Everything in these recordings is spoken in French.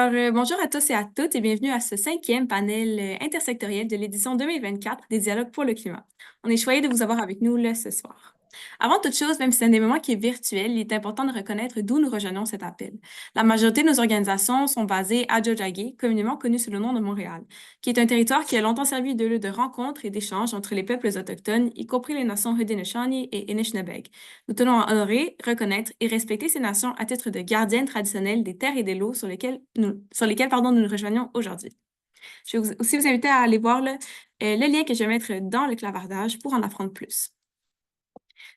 Bonjour à tous et à toutes et bienvenue à ce cinquième panel intersectoriel de l'édition 2024 des Dialogues pour le climat. On est choyé de vous avoir avec nous là ce soir. Avant toute chose, même si c'est un événement qui est virtuel, il est important de reconnaître d'où nous rejoignons cet appel. La majorité de nos organisations sont basées à Tiohtià:ke, communément connu sous le nom de Montréal, qui est un territoire qui a longtemps servi de lieu de rencontre et d'échange entre les peuples autochtones, y compris les nations Haudenosaunee et Anishinaabe. Nous tenons à honorer, reconnaître et respecter ces nations à titre de gardiennes traditionnelles des terres et des lots sur lesquelles nous nous rejoignons aujourd'hui. Je vais aussi vous inviter à aller voir le lien que je vais mettre dans le clavardage pour en apprendre plus.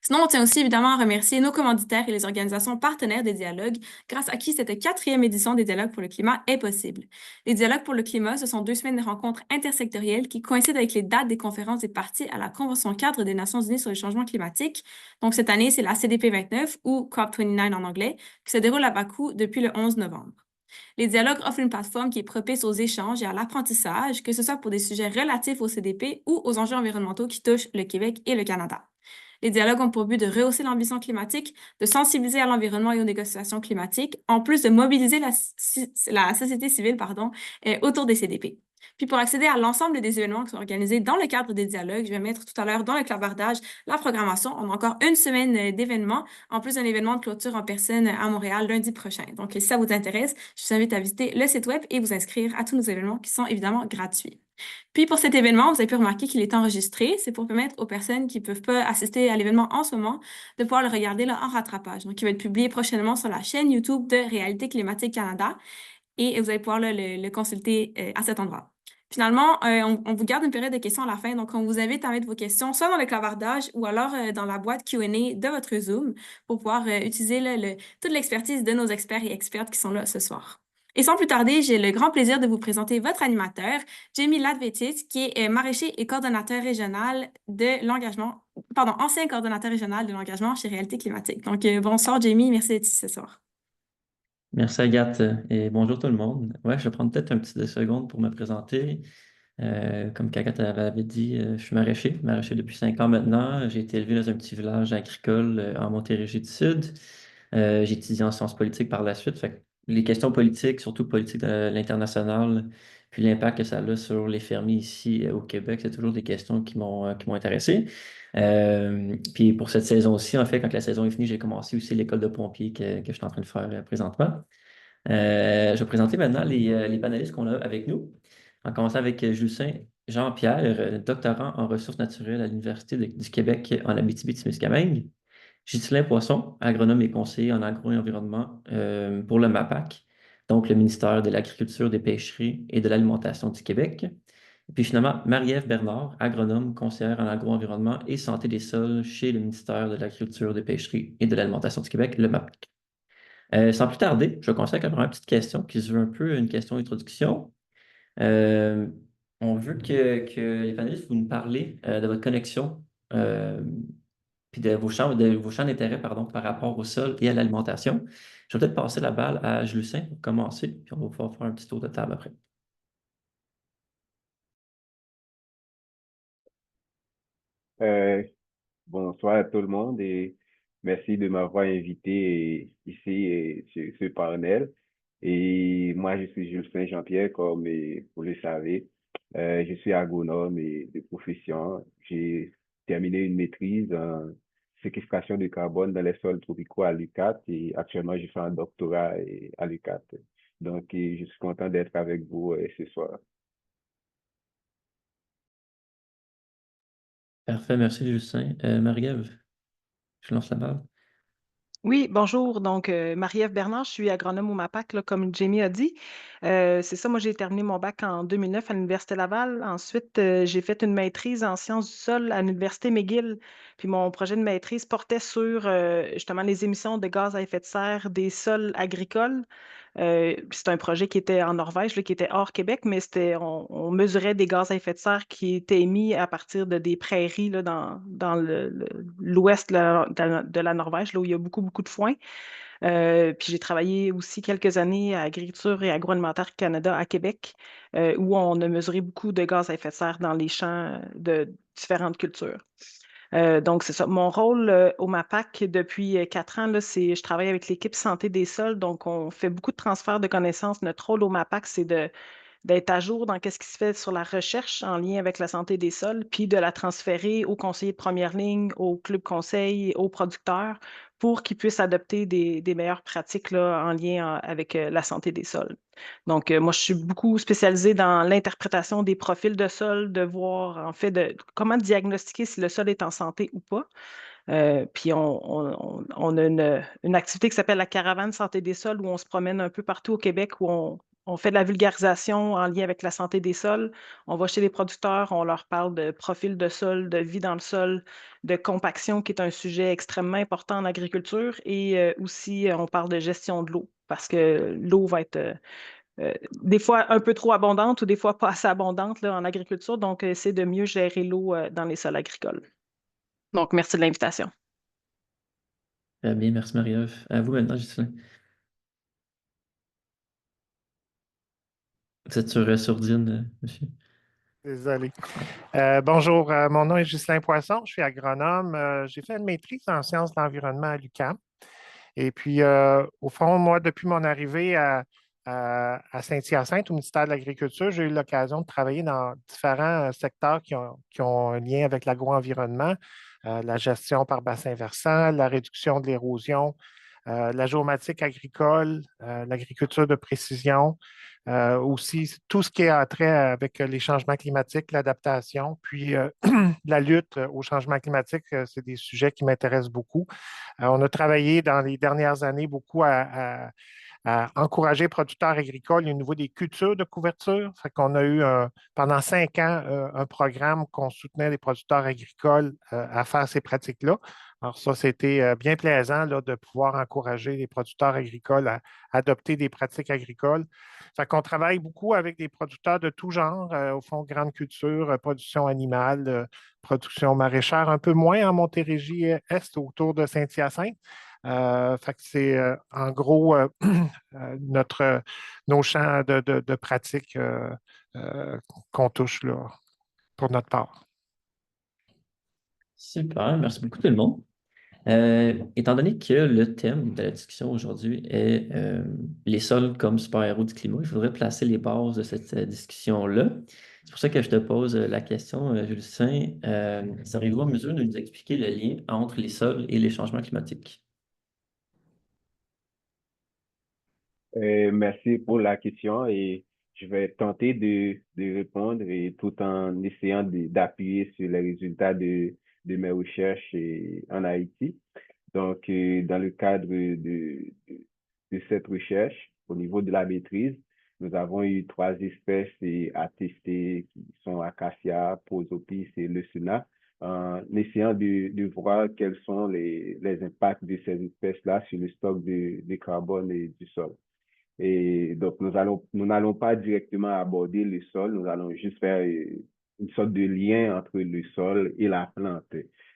Sinon, on tient aussi évidemment à remercier nos commanditaires et les organisations partenaires des dialogues, grâce à qui cette quatrième édition des Dialogues pour le climat est possible. Les Dialogues pour le climat, ce sont 2 semaines de rencontres intersectorielles qui coïncident avec les dates des conférences des parties à la Convention cadre des Nations unies sur le changement climatique. Donc, cette année, c'est la CDP 29 ou COP29 en anglais, qui se déroule à Bakou depuis le 11 novembre. Les dialogues offrent une plateforme qui est propice aux échanges et à l'apprentissage, que ce soit pour des sujets relatifs au CDP ou aux enjeux environnementaux qui touchent le Québec et le Canada. Les dialogues ont pour but de rehausser l'ambition climatique, de sensibiliser à l'environnement et aux négociations climatiques, en plus de mobiliser la société civile autour des CDP. Puis pour accéder à l'ensemble des événements qui sont organisés dans le cadre des dialogues, je vais mettre tout à l'heure dans le clavardage la programmation. On a encore une semaine d'événements, en plus d'un événement de clôture en personne à Montréal lundi prochain. Donc, si ça vous intéresse, je vous invite à visiter le site web et vous inscrire à tous nos événements qui sont évidemment gratuits. Puis pour cet événement, vous avez pu remarquer qu'il est enregistré. C'est pour permettre aux personnes qui ne peuvent pas assister à l'événement en ce moment de pouvoir le regarder là, en rattrapage. Donc, il va être publié prochainement sur la chaîne YouTube de Réalité climatique Canada et vous allez pouvoir là, le consulter à cet endroit. Finalement, on vous garde une période de questions à la fin, donc on vous invite à mettre vos questions soit dans le clavardage ou alors dans la boîte Q&A de votre Zoom pour pouvoir utiliser là, toute l'expertise de nos experts et expertes qui sont là ce soir. Et sans plus tarder, j'ai le grand plaisir de vous présenter votre animateur, Jamie Latvetis, qui est maraîcher et coordonnateur régional de l'engagement, pardon, ancien coordonnateur régional de l'engagement chez Réalité climatique. Donc, bonsoir Jamie, merci d'être ici ce soir. Merci Agathe et bonjour tout le monde. Ouais, je vais prendre peut-être un petit 2 secondes pour me présenter. Comme Agathe avait dit, je suis maraîcher depuis 5 ans maintenant. J'ai été élevé dans un petit village agricole en Montérégie du Sud. J'ai étudié en sciences politiques par la suite. Fait que les questions politiques, surtout politiques de l'international, puis l'impact que ça a sur les fermiers ici au Québec, c'est toujours des questions qui m'ont intéressé. Puis pour cette saison-ci, en fait, quand la saison est finie, j'ai commencé aussi l'école de pompiers que je suis en train de faire présentement. Je vais présenter maintenant les panélistes qu'on a avec nous. En commençant avec Justin Jean-Pierre, doctorant en ressources naturelles à l'Université du Québec en Abitibi-Témiscamingue. Ghislain Poisson, agronome et conseiller en agro et environnement pour le MAPAC, donc le ministère de l'Agriculture, des Pêcheries et de l'Alimentation du Québec. Et puis finalement, Marie-Ève Bernard, agronome, conseillère en agro-environnement et santé des sols chez le ministère de l'Agriculture, des Pêcheries et de l'Alimentation du Québec, le MAPAC. Sans plus tarder, je consacre à la première petite question qui se veut un peu une question d'introduction. Euh, on veut que les panélistes vous nous parlez de votre connexion euh, puis de vos champs d'intérêt pardon, par rapport au sol et à l'alimentation. Je vais peut-être passer la balle à Lucien pour commencer, puis on va pouvoir faire un petit tour de table après. Euh, Bonsoir à tout le monde et merci de m'avoir invité ici sur ce panel. Et moi, je suis Jules Saint-Jean-Pierre, comme vous le savez. Je suis agronome et de profession. J'ai terminé une maîtrise en séquestration de carbone dans les sols tropicaux à l'UQAT et actuellement, je fais un doctorat à l'UQAT. Donc, je suis content d'être avec vous ce soir. Parfait, merci Lucien. Marie-Ève, je lance la balle. Oui, bonjour. Donc, Marie-Ève Bernard, je suis agronome au MAPAC, là, comme Jamie a dit. C'est ça, moi, j'ai terminé mon bac en 2009 à l'Université Laval. Ensuite, j'ai fait une maîtrise en sciences du sol à l'Université McGill. Puis mon projet de maîtrise portait sur justement les émissions de gaz à effet de serre des sols agricoles. Puis c'est un projet qui était en Norvège, là, qui était hors Québec, mais on mesurait des gaz à effet de serre qui étaient émis à partir de des prairies là, dans l'ouest de la Norvège, là où il y a beaucoup, beaucoup de foin. Puis j'ai travaillé aussi quelques années à Agriculture et Agroalimentaire Canada à Québec, où on a mesuré beaucoup de gaz à effet de serre dans les champs de différentes cultures. Donc, c'est ça. Mon rôle au MAPAC depuis 4 ans, là, je travaille avec l'équipe santé des sols. Donc, on fait beaucoup de transferts de connaissances. Notre rôle au MAPAC, c'est d'être à jour dans ce qui se fait sur la recherche en lien avec la santé des sols, puis de la transférer aux conseillers de première ligne, aux clubs conseils, aux producteurs, pour qu'ils puissent adopter des meilleures pratiques là, en lien avec la santé des sols. Donc, moi, je suis beaucoup spécialisée dans l'interprétation des profils de sol, de voir en fait comment diagnostiquer si le sol est en santé ou pas. Puis on a une activité qui s'appelle la Caravane Santé des sols où on se promène un peu partout au Québec où on fait de la vulgarisation en lien avec la santé des sols. On va chez les producteurs, on leur parle de profil de sol, de vie dans le sol, de compaction, qui est un sujet extrêmement important en agriculture. Et aussi, on parle de gestion de l'eau parce que l'eau va être des fois un peu trop abondante ou des fois pas assez abondante là, en agriculture. Donc, c'est de mieux gérer l'eau dans les sols agricoles. Donc, merci de l'invitation. Très bien, merci Marie-Ève. À vous maintenant, Ghislain. Vous êtes sur Sourdine, monsieur. Désolé. Bonjour, mon nom est Ghislain Poisson, je suis agronome. J'ai fait une maîtrise en sciences de l'environnement à l'UQAM. Et puis, au fond, moi, depuis mon arrivée à Saint-Hyacinthe, au ministère de l'Agriculture, j'ai eu l'occasion de travailler dans différents secteurs qui ont un lien avec l'agro-environnement, la gestion par bassin versant, la réduction de l'érosion, la géomatique agricole, l'agriculture de précision, aussi tout ce qui a trait avec les changements climatiques, l'adaptation, puis la lutte au changement climatique, c'est des sujets qui m'intéressent beaucoup. On a travaillé dans les dernières années beaucoup à encourager les producteurs agricoles au niveau des cultures de couverture. Fait qu'on a eu pendant 5 ans un programme qu'on soutenait les producteurs agricoles à faire ces pratiques-là. Alors ça, c'était bien plaisant là, de pouvoir encourager les producteurs agricoles à adopter des pratiques agricoles. Fait qu'on travaille beaucoup avec des producteurs de tout genre, au fond, grande culture, production animale, production maraîchère, un peu moins en Montérégie-Est, autour de Saint-Hyacinthe. Fait que c'est en gros nos champs de pratique qu'on touche là, pour notre part. Super, merci beaucoup tout le monde. Étant donné que le thème de la discussion aujourd'hui est les sols comme super-héros du climat, je voudrais placer les bases de cette discussion-là. C'est pour ça que je te pose la question, Julien. Seriez-vous en mesure de nous expliquer le lien entre les sols et les changements climatiques? Merci pour la question et je vais tenter de répondre et tout en essayant d'appuyer sur les résultats de mes recherches en Haïti. Donc, dans le cadre de cette recherche, au niveau de la maîtrise, nous avons eu 3 espèces à tester qui sont Acacia, Prosopis et Leucena, en essayant de voir quels sont les impacts de ces espèces-là sur le stock de carbone et du sol. Et donc, nous n'allons pas directement aborder le sol, nous allons juste faire une sorte de lien entre le sol et la plante.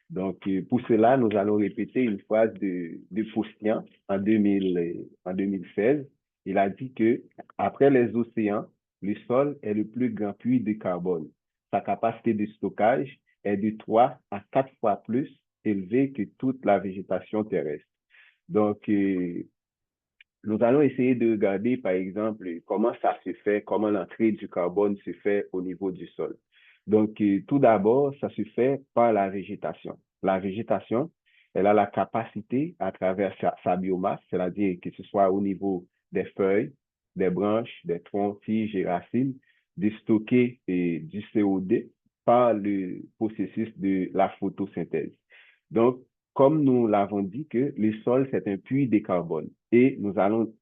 Donc, pour cela, nous allons répéter une phrase de Faustian en 2016. Il a dit que après les océans, le sol est le plus grand puits de carbone. Sa capacité de stockage est de 3 à 4 fois plus élevée que toute la végétation terrestre. Donc, nous allons essayer de regarder, par exemple, comment ça se fait, comment l'entrée du carbone se fait au niveau du sol. Donc, tout d'abord, ça se fait par la végétation. La végétation, elle a la capacité, à travers sa biomasse, c'est-à-dire que ce soit au niveau des feuilles, des branches, des troncs, tiges et racines, de stocker du CO2 par le processus de la photosynthèse. Donc, comme nous l'avons dit, que le sol, c'est un puits de carbone. Et nous allons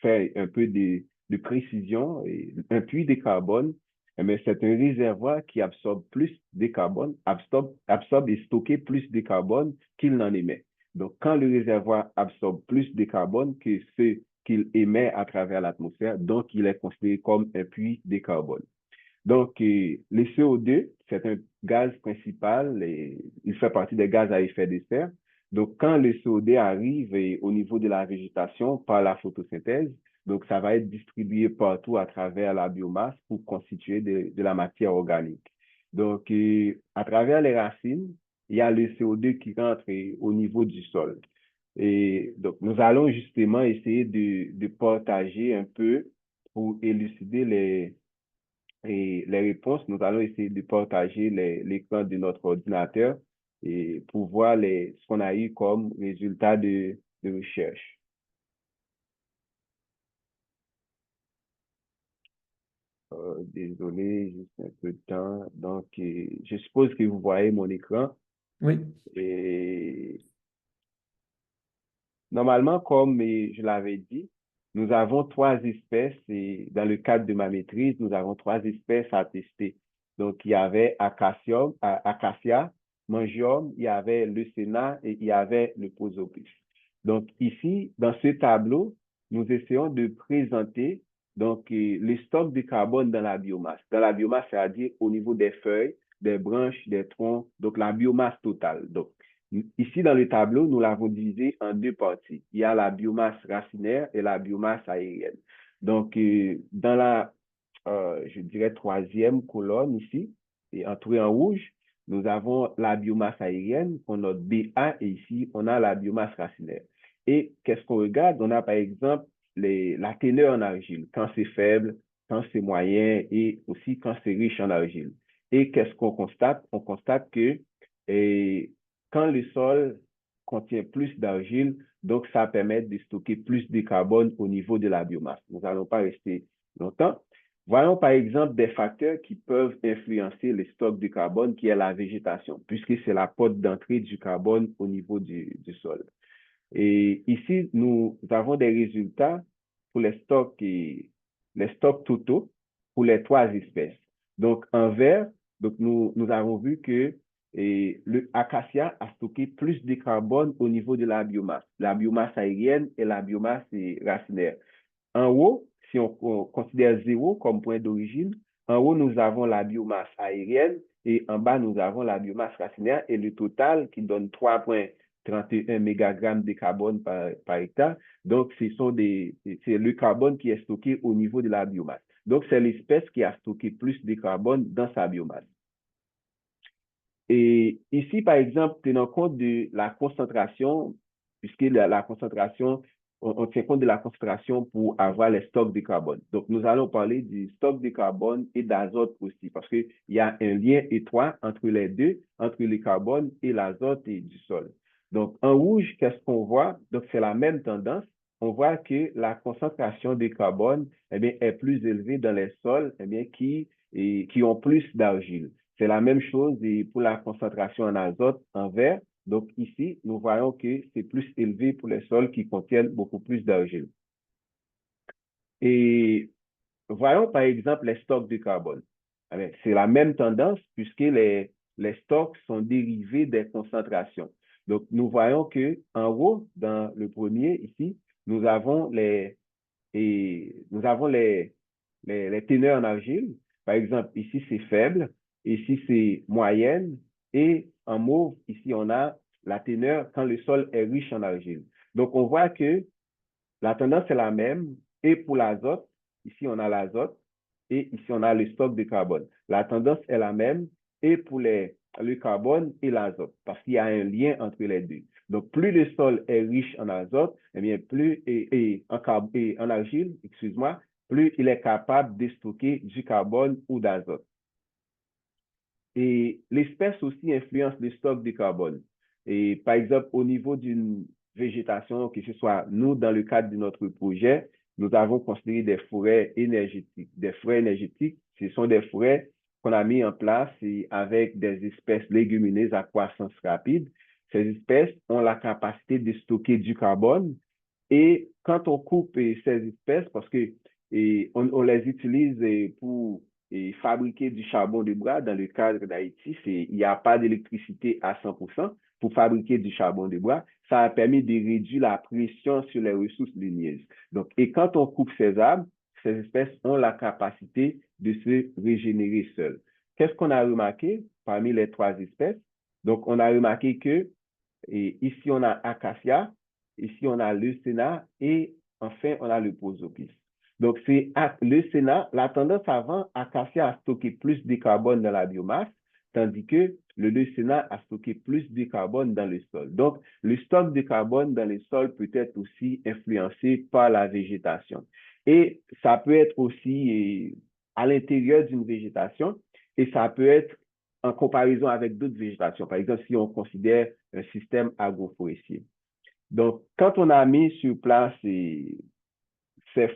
faire un peu de précision. Un puits de carbone, mais c'est un réservoir qui absorbe plus de carbone, absorbe et stocke plus de carbone qu'il n'en émet. Donc, quand le réservoir absorbe plus de carbone que ce qu'il émet à travers l'atmosphère, donc il est considéré comme un puits de carbone. Donc, le CO2, c'est un gaz principal et il fait partie des gaz à effet de serre. Donc, quand le CO2 arrive au niveau de la végétation par la photosynthèse, donc ça va être distribué partout à travers la biomasse pour constituer de la matière organique. Donc, à travers les racines, il y a le CO2 qui rentre au niveau du sol. Et donc, nous allons justement essayer de partager un peu pour élucider les réponses. Nous allons essayer de partager l'écran de notre ordinateur et pour voir ce qu'on a eu comme résultat de recherche. Désolé, juste un peu de temps. Donc, je suppose que vous voyez mon écran. Oui. Et normalement, comme je l'avais dit, nous avons 3 espèces et dans le cadre de ma maîtrise, nous avons 3 espèces à tester. Donc, il y avait Acacia, Mangium, il y avait le Sénat et il y avait le Prosopis. Donc, ici, dans ce tableau, nous essayons de présenter donc, les stocks de carbone dans la biomasse. Dans la biomasse, c'est-à-dire au niveau des feuilles, des branches, des troncs, donc la biomasse totale. Donc, ici, dans le tableau, nous l'avons divisé en 2 parties. Il y a la biomasse racinaire et la biomasse aérienne. Donc, dans la, je dirais, 3e colonne ici, et entourée en rouge, nous avons la biomasse aérienne qu'on note BA et ici, on a la biomasse racinaire. Et qu'est-ce qu'on regarde? On a par exemple la teneur en argile, quand c'est faible, quand c'est moyen et aussi quand c'est riche en argile. Et qu'est-ce qu'on constate? On constate que quand le sol contient plus d'argile, donc ça permet de stocker plus de carbone au niveau de la biomasse. Nous n'allons pas rester longtemps. Voyons par exemple des facteurs qui peuvent influencer les stocks de carbone, qui est la végétation, puisque c'est la porte d'entrée du carbone au niveau du sol. Et ici, nous avons des résultats pour les stocks totaux pour les 3 espèces. Donc, en vert, donc nous avons vu que le acacia a stocké plus de carbone au niveau de la biomasse aérienne et la biomasse racinaire. En haut, si on considère 0 comme point d'origine, en haut, nous avons la biomasse aérienne et en bas, nous avons la biomasse racinaire et le total qui donne 3,31 mégagrammes de carbone par hectare. Donc, c'est le carbone qui est stocké au niveau de la biomasse. Donc, c'est l'espèce qui a stocké plus de carbone dans sa biomasse. Et ici, par exemple, tenant compte de la concentration, puisque la concentration, on tient compte de la concentration pour avoir les stocks de carbone. Donc, nous allons parler du stock de carbone et d'azote aussi, parce qu'il y a un lien étroit entre les deux, entre le carbone et l'azote et du sol. Donc, en rouge, qu'est-ce qu'on voit? Donc, c'est la même tendance. On voit que la concentration de carbone est plus élevée dans les sols qui ont plus d'argile. C'est la même chose pour la concentration en azote en vert. Donc ici, nous voyons que c'est plus élevé pour les sols qui contiennent beaucoup plus d'argile. Et voyons par exemple les stocks de carbone. C'est la même tendance puisque les stocks sont dérivés des concentrations. Donc nous voyons que en haut, dans le premier ici, nous avons les teneurs en argile. Par exemple, ici c'est faible. Ici, c'est moyenne. Et en mauve, ici, on a la teneur quand le sol est riche en argile. Donc, on voit que la tendance est la même. Et pour l'azote, ici, on a l'azote. Et ici, on a le stock de carbone. La tendance est la même. Et pour le carbone et l'azote, parce qu'il y a un lien entre les deux. Donc, plus le sol est riche en azote, eh bien, en argile, excuse-moi, plus il est capable de stocker du carbone ou d'azote. Et l'espèce aussi influence le stock de carbone. Et par exemple, au niveau d'une végétation, que ce soit nous, dans le cadre de notre projet, nous avons construit des forêts énergétiques. Des forêts énergétiques, ce sont des forêts qu'on a mis en place avec des espèces légumineuses à croissance rapide. Ces espèces ont la capacité de stocker du carbone. Et quand on coupe ces espèces, parce que on les utilise pour fabriquer du charbon de bois dans le cadre d'Haïti, il n'y a pas d'électricité à 100% pour fabriquer du charbon de bois. Ça a permis de réduire la pression sur les ressources ligneuses. Donc, et quand on coupe ces arbres, ces espèces ont la capacité de se régénérer seules. Qu'est-ce qu'on a remarqué parmi les 3 espèces? Donc, on a remarqué que ici, on a Acacia, ici, on a le Sénat et enfin, on a le Prosopis. Donc, c'est le Sénat, la tendance avant, Acacia a stocké plus de carbone dans la biomasse, tandis que le Sénat a stocké plus de carbone dans le sol. Donc, le stock de carbone dans le sol peut être aussi influencé par la végétation. Et ça peut être aussi à l'intérieur d'une végétation et ça peut être en comparaison avec d'autres végétations. Par exemple, si on considère un système agroforestier. Donc, quand on a mis sur place ces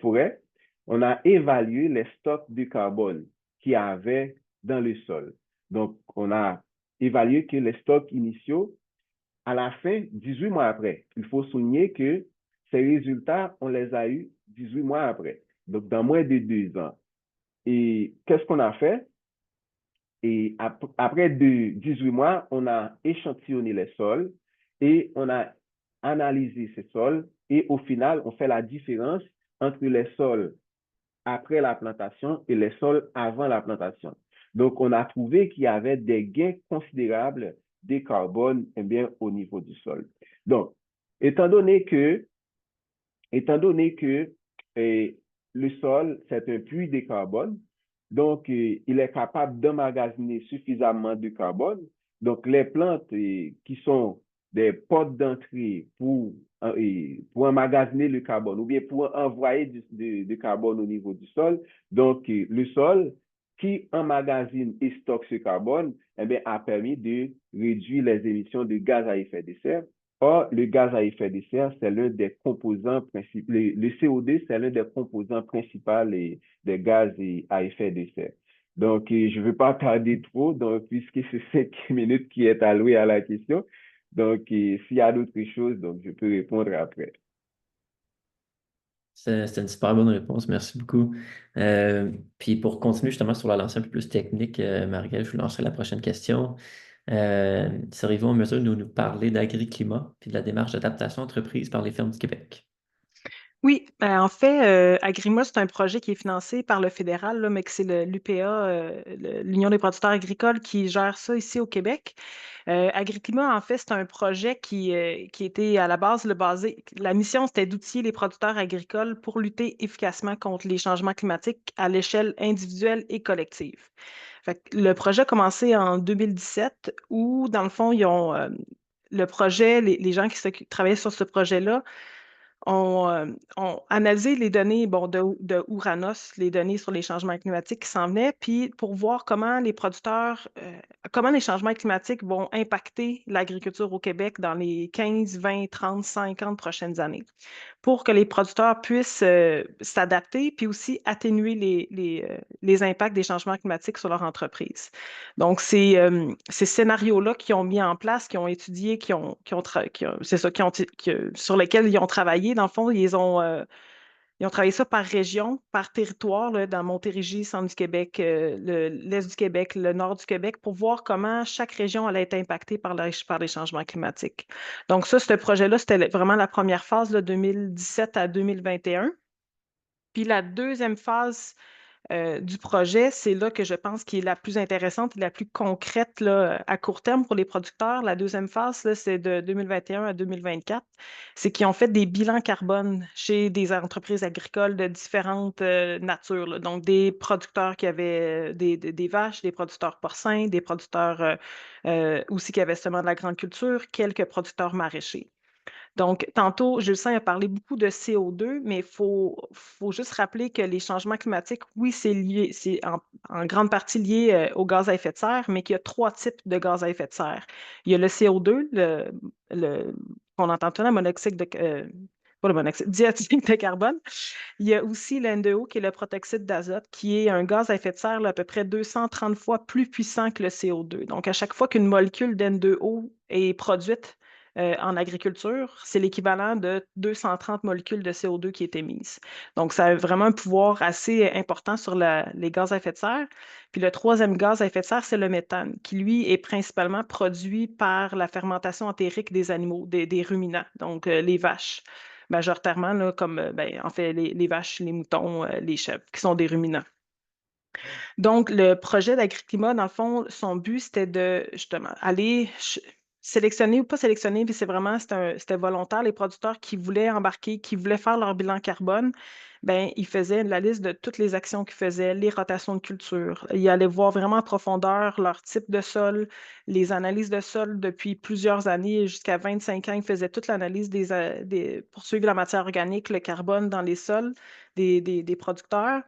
forêts, on a évalué les stocks de carbone qu'il y avait dans le sol. Donc, on a évalué que les stocks initiaux, à la fin, 18 mois après, il faut souligner que ces résultats, on les a eus 18 mois après, donc dans moins de 2 ans. Et qu'est-ce qu'on a fait? Et après 18 mois, on a échantillonné les sols et on a analysé ces sols et au final, on fait la différence entre les sols après la plantation et les sols avant la plantation. Donc, on a trouvé qu'il y avait des gains considérables de carbone au niveau du sol. Donc, étant donné que le sol, c'est un puits de carbone, donc il est capable d'emmagasiner suffisamment de carbone. Donc, les plantes qui sont des portes d'entrée pour emmagasiner le carbone ou bien pour envoyer du carbone au niveau du sol. Donc, le sol qui emmagasine et stocke ce carbone a permis de réduire les émissions de gaz à effet de serre. Or, le gaz à effet de serre, c'est l'un des composants principaux. Le CO2, c'est l'un des composants principaux des gaz à effet de serre. Donc, je ne veux pas tarder trop, donc, puisque c'est 5 minutes qui est allouée à la question. Donc, s'il y a d'autres choses, donc, je peux répondre après. C'était une super bonne réponse, merci beaucoup. Puis pour continuer justement sur la lancée un peu plus technique, Marielle, je vous lancerai la prochaine question. Seriez-vous en mesure de nous parler d'agri-climat puis de la démarche d'adaptation entreprise par les fermes du Québec? Oui, en fait, Agrima, c'est un projet qui est financé par le fédéral, là, mais que c'est l'UPA, l'Union des producteurs agricoles, qui gère ça ici au Québec. Agriclimat, en fait, c'est un projet qui était à la base la mission, c'était d'outiller les producteurs agricoles pour lutter efficacement contre les changements climatiques à l'échelle individuelle et collective. Fait que le projet a commencé en 2017 où, dans le fond, le projet, les gens qui travaillaient sur ce projet-là, ont analysé les données de Ouranos, les données sur les changements climatiques qui s'en venaient, puis pour voir comment comment les changements climatiques vont impacter l'agriculture au Québec dans les 15, 20, 30, 50 prochaines années, pour que les producteurs puissent s'adapter, puis aussi atténuer les impacts des changements climatiques sur leur entreprise. Donc, ces scénarios-là qu'ils ont mis en place, qui ont étudié, sur lesquels ils ont travaillé, dans le fond, ils ont travaillé ça par région, par territoire, là, dans Montérégie, centre du Québec, l'est du Québec, le nord du Québec, pour voir comment chaque région allait être impactée par les changements climatiques. Donc ça, ce projet-là, c'était vraiment la première phase, là, 2017 à 2021. Puis la deuxième phase du projet, c'est là que je pense qui est la plus intéressante et la plus concrète là, à court terme pour les producteurs. La deuxième phase, là, c'est de 2021 à 2024. C'est qu'ils ont fait des bilans carbone chez des entreprises agricoles de différentes natures, là. Donc, des producteurs qui avaient des vaches, des producteurs porcins, des producteurs aussi qui avaient seulement de la grande culture, quelques producteurs maraîchers. Donc, tantôt, Julien a parlé beaucoup de CO2, mais il faut juste rappeler que les changements climatiques, oui, c'est en grande partie lié au gaz à effet de serre, mais qu'il y a 3 types de gaz à effet de serre. Il y a le CO2, qu'on entend tout le temps, pas le monoxyde, dioxyde de carbone. Il y a aussi le N2O, qui est le protoxyde d'azote, qui est un gaz à effet de serre là, à peu près 230 fois plus puissant que le CO2. Donc, à chaque fois qu'une molécule d'N2O est produite en agriculture, c'est l'équivalent de 230 molécules de CO2 qui est émise. Donc, ça a vraiment un pouvoir assez important sur les gaz à effet de serre. Puis le troisième gaz à effet de serre, c'est le méthane, qui, lui, est principalement produit par la fermentation entérique des animaux, des ruminants, donc les vaches majoritairement, là, comme en fait les vaches, les moutons, les chèvres, qui sont des ruminants. Donc, le projet d'Agriclimat, dans le fond, son but, c'était de justement aller sélectionner ou pas sélectionner, puis c'était volontaire, les producteurs qui voulaient embarquer, qui voulaient faire leur bilan carbone, ben, il faisait la liste de toutes les actions qu'ils faisaient, les rotations de culture. Il allait voir vraiment en profondeur leur type de sol, les analyses de sol depuis plusieurs années, jusqu'à 25 ans. Il faisait toute l'analyse pour suivre la matière organique, le carbone dans les sols des producteurs.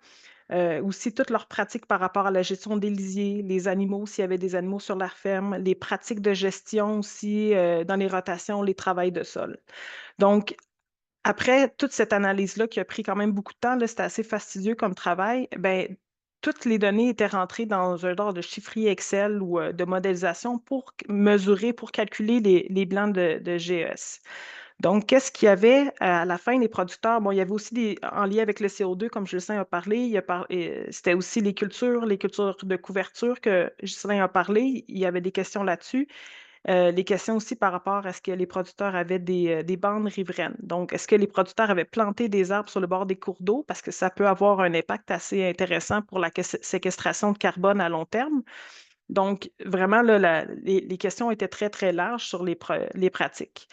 Aussi, toutes leurs pratiques par rapport à la gestion des lisiers, les animaux, s'il y avait des animaux sur la ferme, les pratiques de gestion aussi dans les rotations, les travails de sol. Donc, après toute cette analyse-là qui a pris quand même beaucoup de temps, là, c'était assez fastidieux comme travail, ben, toutes les données étaient rentrées dans un genre de chiffrier Excel ou de modélisation pour mesurer, pour calculer les bilans de GES. Donc, qu'est-ce qu'il y avait à la fin, les producteurs? Bon, il y avait aussi en lien avec le CO2, comme Ghislain a parlé, c'était aussi les cultures de couverture que Ghislain a parlé. Il y avait des questions là-dessus. Les questions aussi par rapport à ce que les producteurs avaient des bandes riveraines. Donc, est-ce que les producteurs avaient planté des arbres sur le bord des cours d'eau? Parce que ça peut avoir un impact assez intéressant pour la séquestration de carbone à long terme. Donc, vraiment, là, les questions étaient très, très larges sur les pratiques.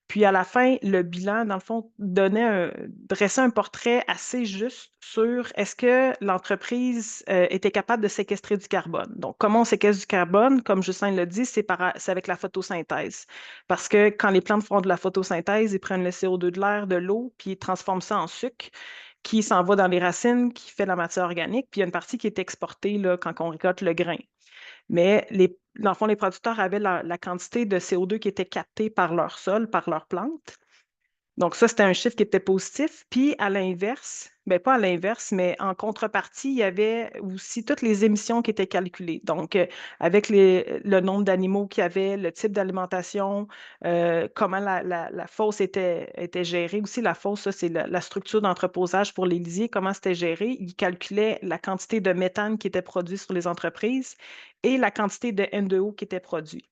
Puis à la fin, le bilan, dans le fond, dressait un portrait assez juste sur est-ce que l'entreprise était capable de séquestrer du carbone. Donc, comment on séquestre du carbone? Comme Justin l'a dit, c'est avec la photosynthèse. Parce que quand les plantes font de la photosynthèse, ils prennent le CO2 de l'air, de l'eau, puis ils transforment ça en sucre qui s'en va dans les racines, qui fait la matière organique, puis il y a une partie qui est exportée là, quand on récolte le grain. Mais dans le fond, les producteurs avaient la quantité de CO2 qui était captée par leur sol, par leurs plantes. Donc, ça, c'était un chiffre qui était positif. Puis, à l'inverse, bien pas à l'inverse, mais en contrepartie, il y avait aussi toutes les émissions qui étaient calculées. Donc, avec le nombre d'animaux qu'il y avait, le type d'alimentation, comment la fosse était gérée. Aussi, la fosse, ça, c'est la structure d'entreposage pour les lisiers, comment c'était géré. Ils calculaient la quantité de méthane qui était produite sur les entreprises et la quantité de N2O qui était produite.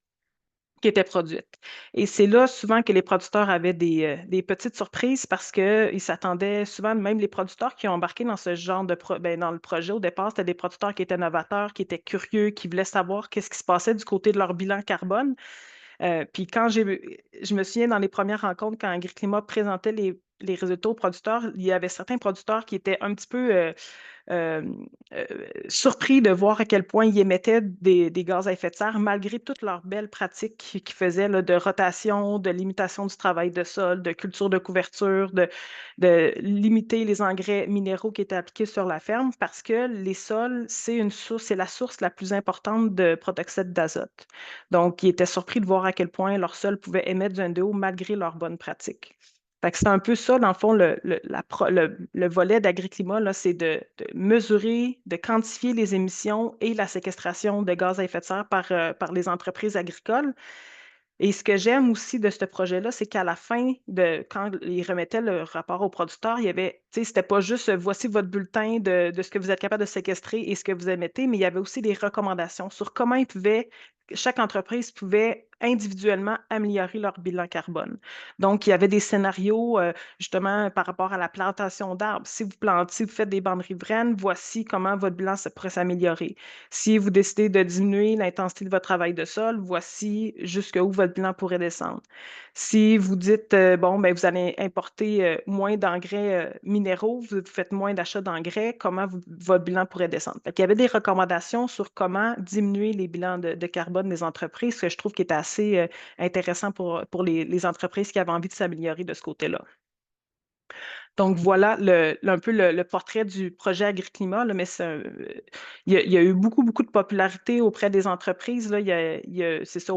Et c'est là souvent que les producteurs avaient des petites surprises parce qu'ils s'attendaient souvent, même les producteurs qui ont embarqué dans ce genre dans le projet au départ, c'était des producteurs qui étaient novateurs, qui étaient curieux, qui voulaient savoir qu'est-ce qui se passait du côté de leur bilan carbone. Puis je me souviens dans les premières rencontres, quand AgriClimat présentait les résultats aux producteurs, il y avait certains producteurs qui étaient un petit peu euh, euh, surpris de voir à quel point ils émettaient des gaz à effet de serre, malgré toutes leurs belles pratiques qu'ils faisaient là, de rotation, de limitation du travail de sol, de culture de couverture, de limiter les engrais minéraux qui étaient appliqués sur la ferme, parce que les sols, c'est la source la plus importante de protoxyde d'azote. Donc, ils étaient surpris de voir à quel point leur sol pouvait émettre du N2O malgré leurs bonnes pratiques. C'est un peu ça, dans le fond, le volet d'AgriClimat, là, c'est de mesurer, de quantifier les émissions et la séquestration de gaz à effet de serre par les entreprises agricoles. Et ce que j'aime aussi de ce projet-là, c'est qu'à la fin, quand ils remettaient le rapport aux producteurs, il y avait, tu sais, c'était pas juste voici votre bulletin de ce que vous êtes capable de séquestrer et ce que vous émettez, mais il y avait aussi des recommandations sur comment chaque entreprise pouvait individuellement améliorer leur bilan carbone. Donc, il y avait des scénarios justement par rapport à la plantation d'arbres. Si vous faites des bandes riveraines, voici comment votre bilan pourrait s'améliorer. Si vous décidez de diminuer l'intensité de votre travail de sol, voici jusqu'où votre bilan pourrait descendre. Si vous dites, bon, ben, vous allez importer moins d'engrais minéraux, vous faites moins d'achats d'engrais, comment votre bilan pourrait descendre? Il y avait des recommandations sur comment diminuer les bilans de carbone des entreprises, que je trouve qui était assez intéressant pour les entreprises qui avaient envie de s'améliorer de ce côté-là. Donc, voilà un peu le portrait du projet AgriClimat, là, mais il y a eu beaucoup, beaucoup de popularité auprès des entreprises. Là. C'est ça,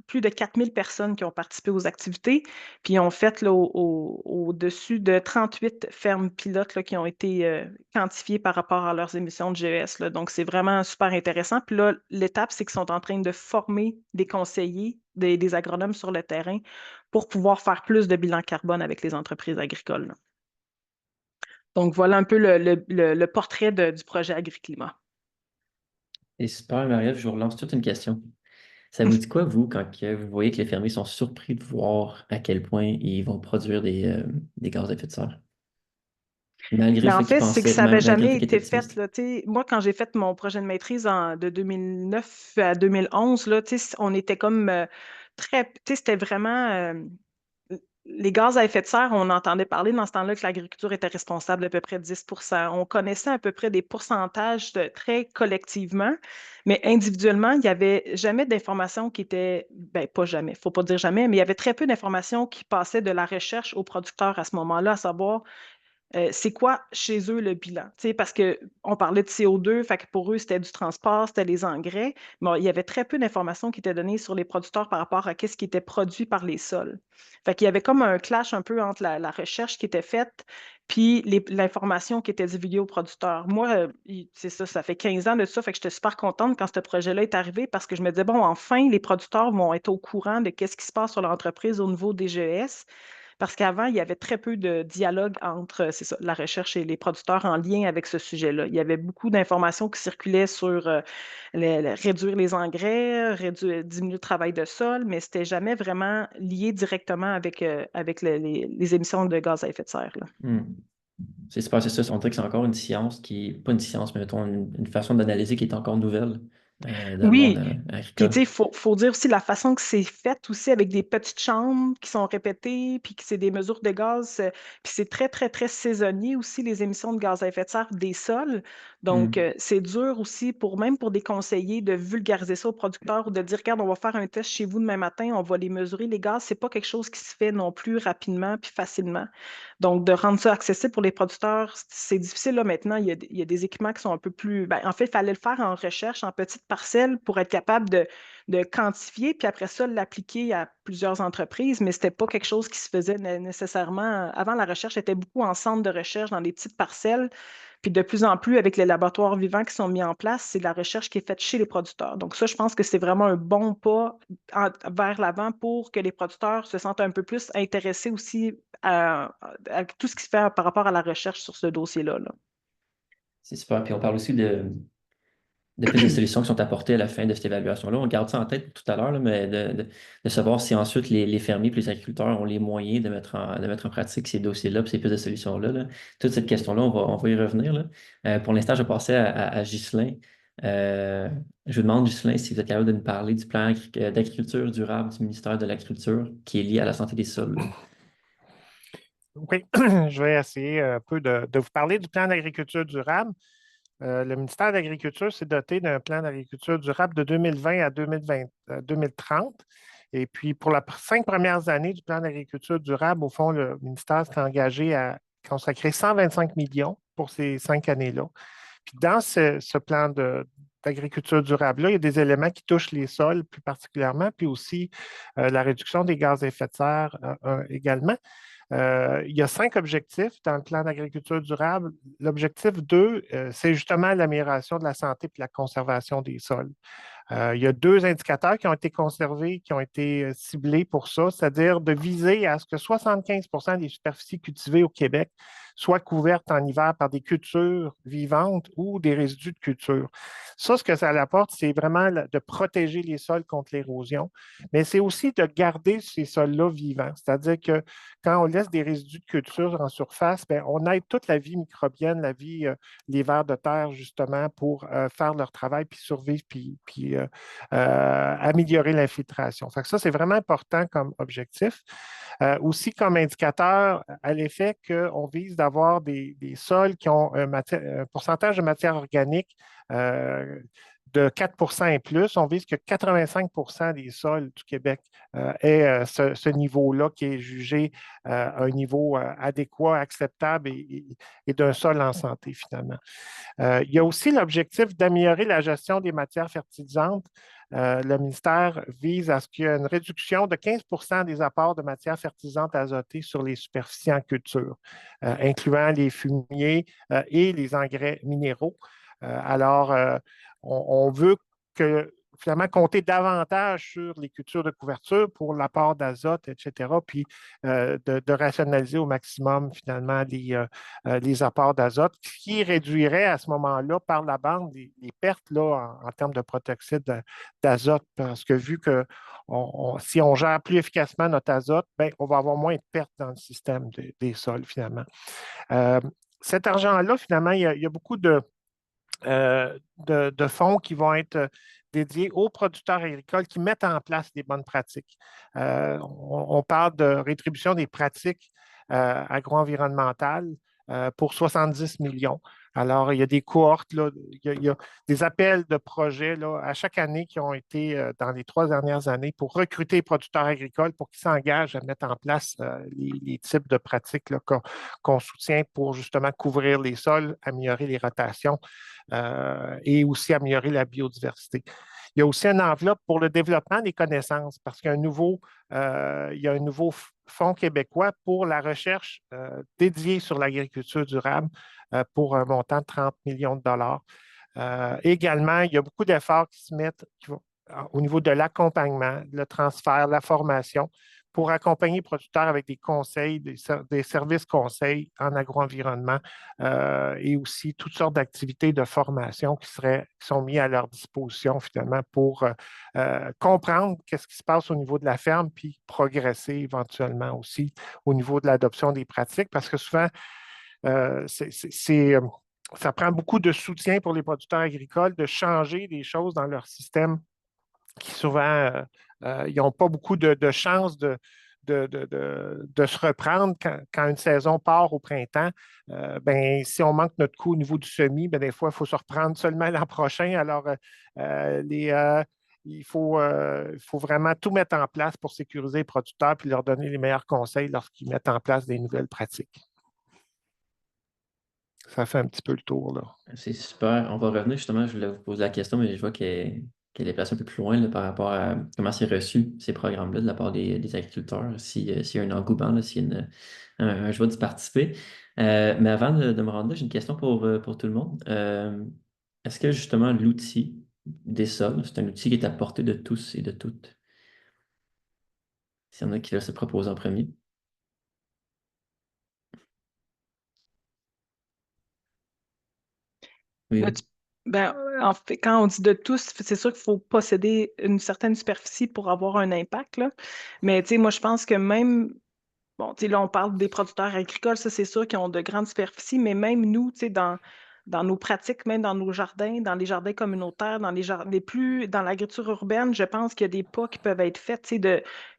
plus de 4000 personnes qui ont participé aux activités, puis ils ont fait là, au-dessus de 38 fermes pilotes là, qui ont été quantifiées par rapport à leurs émissions de GES. Là. Donc, c'est vraiment super intéressant. Puis là, l'étape, c'est qu'ils sont en train de former des conseillers, des agronomes sur le terrain pour pouvoir faire plus de bilan carbone avec les entreprises agricoles. Là. Donc, voilà un peu le portrait du projet AgriClimat. Et super, Marie-Ève, je vous relance toute une question. Ça vous dit quoi, vous, quand vous voyez que les fermiers sont surpris de voir à quel point ils vont produire des gaz à effet de serre? Malgré le En fait qu'ils fait, c'est que ça pensaient, n'avait malgré le jamais fait qu'ils étaient été fait. optimistes. Là, moi, quand j'ai fait mon projet de maîtrise de 2009 à 2011, là, on était comme c'était vraiment les gaz à effet de serre, on entendait parler dans ce temps-là que l'agriculture était responsable d'à peu près 10%. On connaissait à peu près des pourcentages très collectivement, mais individuellement, il n'y avait jamais d'informations qui étaient, ben pas jamais, il ne faut pas dire jamais, mais il y avait très peu d'informations qui passaient de la recherche aux producteurs à ce moment-là, à savoir c'est quoi chez eux le bilan? Tu sais, parce qu'on parlait de CO2, fait que pour eux, c'était du transport, c'était les engrais, mais il y avait très peu d'informations qui étaient données sur les producteurs par rapport à ce qui était produit par les sols. Fait qu'il y avait comme un clash un peu entre la recherche qui était faite puis l'information qui était divulguée aux producteurs. Moi, c'est ça, ça fait 15 ans de ça, fait que j'étais super contente quand ce projet-là est arrivé parce que je me disais, bon, enfin, les producteurs vont être au courant de ce qui se passe sur leur entreprise au niveau des GES. Parce qu'avant, il y avait très peu de dialogue entre, c'est ça, la recherche et les producteurs en lien avec ce sujet-là. Il y avait beaucoup d'informations qui circulaient sur réduire les engrais, diminuer le travail de sol, mais c'était jamais vraiment lié directement avec les émissions de gaz à effet de serre, là. C'est super, c'est ça. On dirait que c'est encore une science pas une science, mais mettons une façon d'analyser qui est encore nouvelle dans le monde Oui, puis tu sais, agricole. faut dire aussi la façon que c'est fait aussi avec des petites chambres qui sont répétées, puis que c'est des mesures de gaz, puis c'est très, très, très saisonnier aussi, les émissions de gaz à effet de serre des sols. Donc, Mm. c'est dur aussi même pour des conseillers de vulgariser ça aux producteurs ou de dire, regarde, on va faire un test chez vous demain matin, on va les mesurer, les gaz. C'est pas quelque chose qui se fait non plus rapidement puis facilement. Donc, de rendre ça accessible pour les producteurs, c'est difficile là maintenant. Il y a des équipements qui sont un peu plus. Ben, en fait, il fallait le faire en recherche, en petites parcelles pour être capable de quantifier, puis après ça, l'appliquer à plusieurs entreprises, mais ce n'était pas quelque chose qui se faisait nécessairement. Avant, la recherche était beaucoup en centre de recherche dans des petites parcelles. Puis de plus en plus, avec les laboratoires vivants qui sont mis en place, c'est de la recherche qui est faite chez les producteurs. Donc ça, je pense que c'est vraiment un bon pas vers l'avant pour que les producteurs se sentent un peu plus intéressés aussi à tout ce qui se fait par rapport à la recherche sur ce dossier-là, là. C'est super. Puis on parle aussi de pistes de solutions qui sont apportées à la fin de cette évaluation-là. On garde ça en tête pour tout à l'heure, là, mais de savoir si ensuite les fermiers et les agriculteurs ont les moyens de mettre en pratique ces dossiers-là et ces pistes de solutions-là. Là. Toute cette question-là, on va y revenir. Là. Pour l'instant, je vais passer à Ghislain. Je vous demande, Ghislain, si vous êtes capable de nous parler du plan d'agriculture durable du ministère de l'Agriculture qui est lié à la santé des sols. Là. Oui, je vais essayer un peu de vous parler du plan d'agriculture durable. Le ministère de l'Agriculture s'est doté d'un plan d'agriculture durable de 2020 à 2030. Et puis, pour les 5 premières années du plan d'agriculture durable, au fond, le ministère s'est engagé à consacrer 125 millions pour ces 5 années-là. Puis, dans ce plan d'agriculture durable-là, il y a des éléments qui touchent les sols plus particulièrement, puis aussi la réduction des gaz à effet de serre également. Il y a 5 objectifs dans le plan d'agriculture durable. L'objectif 2, c'est justement l'amélioration de la santé et la conservation des sols. Il y a 2 indicateurs qui ont été conservés, qui ont été ciblés pour ça, c'est-à-dire de viser à ce que 75 des superficies cultivées au Québec soient couvertes en hiver par des cultures vivantes ou des résidus de culture. Ça, ce que ça apporte, c'est vraiment de protéger les sols contre l'érosion, mais c'est aussi de garder ces sols-là vivants. C'est-à-dire que quand on laisse des résidus de culture en surface, bien, on aide toute la vie microbienne, les vers de terre, justement, pour faire leur travail, puis survivre, puis améliorer l'infiltration. Fait que ça, c'est vraiment important comme objectif. Aussi, comme indicateur, à l'effet qu'on vise d'avoir des sols qui ont un pourcentage de matière organique de 4 et plus. On vise que 85 des sols du Québec aient ce niveau-là qui est jugé un niveau adéquat, acceptable et d'un sol en santé, finalement. Il y a aussi l'objectif d'améliorer la gestion des matières fertilisantes. Le ministère vise à ce qu'il y ait une réduction de 15 des apports de matières fertilisantes azotées sur les superficies en culture, incluant les fumiers et les engrais minéraux. Alors, on veut finalement compter davantage sur les cultures de couverture pour l'apport d'azote, etc., puis de rationaliser au maximum finalement les apports d'azote, ce qui réduirait à ce moment-là par la bande les pertes là, en termes de protoxyde d'azote, parce que vu que si on gère plus efficacement notre azote, bien, on va avoir moins de pertes dans le système des sols finalement. Cet argent-là, finalement, il y a beaucoup de fonds qui vont être dédié aux producteurs agricoles qui mettent en place des bonnes pratiques. On parle de rétribution des pratiques agro-environnementales pour 70 millions. Alors, il y a des cohortes, là, il y a des appels de projets là, à chaque année qui ont été dans les 3 dernières années pour recruter les producteurs agricoles pour qu'ils s'engagent à mettre en place les types de pratiques qu'on soutient pour justement couvrir les sols, améliorer les rotations et aussi améliorer la biodiversité. Il y a aussi une enveloppe pour le développement des connaissances parce qu'il y a un nouveau fonds québécois pour la recherche dédiée sur l'agriculture durable pour un montant de 30 millions de dollars. Également, il y a beaucoup d'efforts qui se mettent au niveau de l'accompagnement, le transfert, la formation, pour accompagner les producteurs avec des conseils, des services conseils en agro-environnement et aussi toutes sortes d'activités de formation qui sont mises à leur disposition finalement pour comprendre qu'est-ce qui se passe au niveau de la ferme puis progresser éventuellement aussi au niveau de l'adoption des pratiques parce que souvent, ça prend beaucoup de soutien pour les producteurs agricoles de changer des choses dans leur système qui souvent, ils n'ont pas beaucoup de chances de se reprendre quand une saison part au printemps. Si on manque notre coup au niveau du semis, des fois, il faut se reprendre seulement l'an prochain. Alors, il faut vraiment tout mettre en place pour sécuriser les producteurs et leur donner les meilleurs conseils lorsqu'ils mettent en place des nouvelles pratiques. Ça fait un petit peu le tour, là. C'est super. On va revenir justement, je voulais vous poser la question, mais je vois qu'elle est placée un peu plus loin là, par rapport à comment c'est reçu, ces programmes-là, de la part des agriculteurs, s'il y a un engouement, s'il y a un joie d'y participer. Mais avant de me rendre là, j'ai une question pour tout le monde. Est-ce que justement l'outil des sols, c'est un outil qui est à portée de tous et de toutes? S'il y en a qui veulent se proposer en premier. Oui. En fait, quand on dit de tous, c'est sûr qu'il faut posséder une certaine superficie pour avoir un impact, là. Mais moi, je pense que même, bon, là, on parle des producteurs agricoles, ça, c'est sûr qu'ils ont de grandes superficies, mais même nous, dans nos pratiques, même dans nos jardins, dans les jardins communautaires, dans dans l'agriculture urbaine, je pense qu'il y a des pas qui peuvent être faits.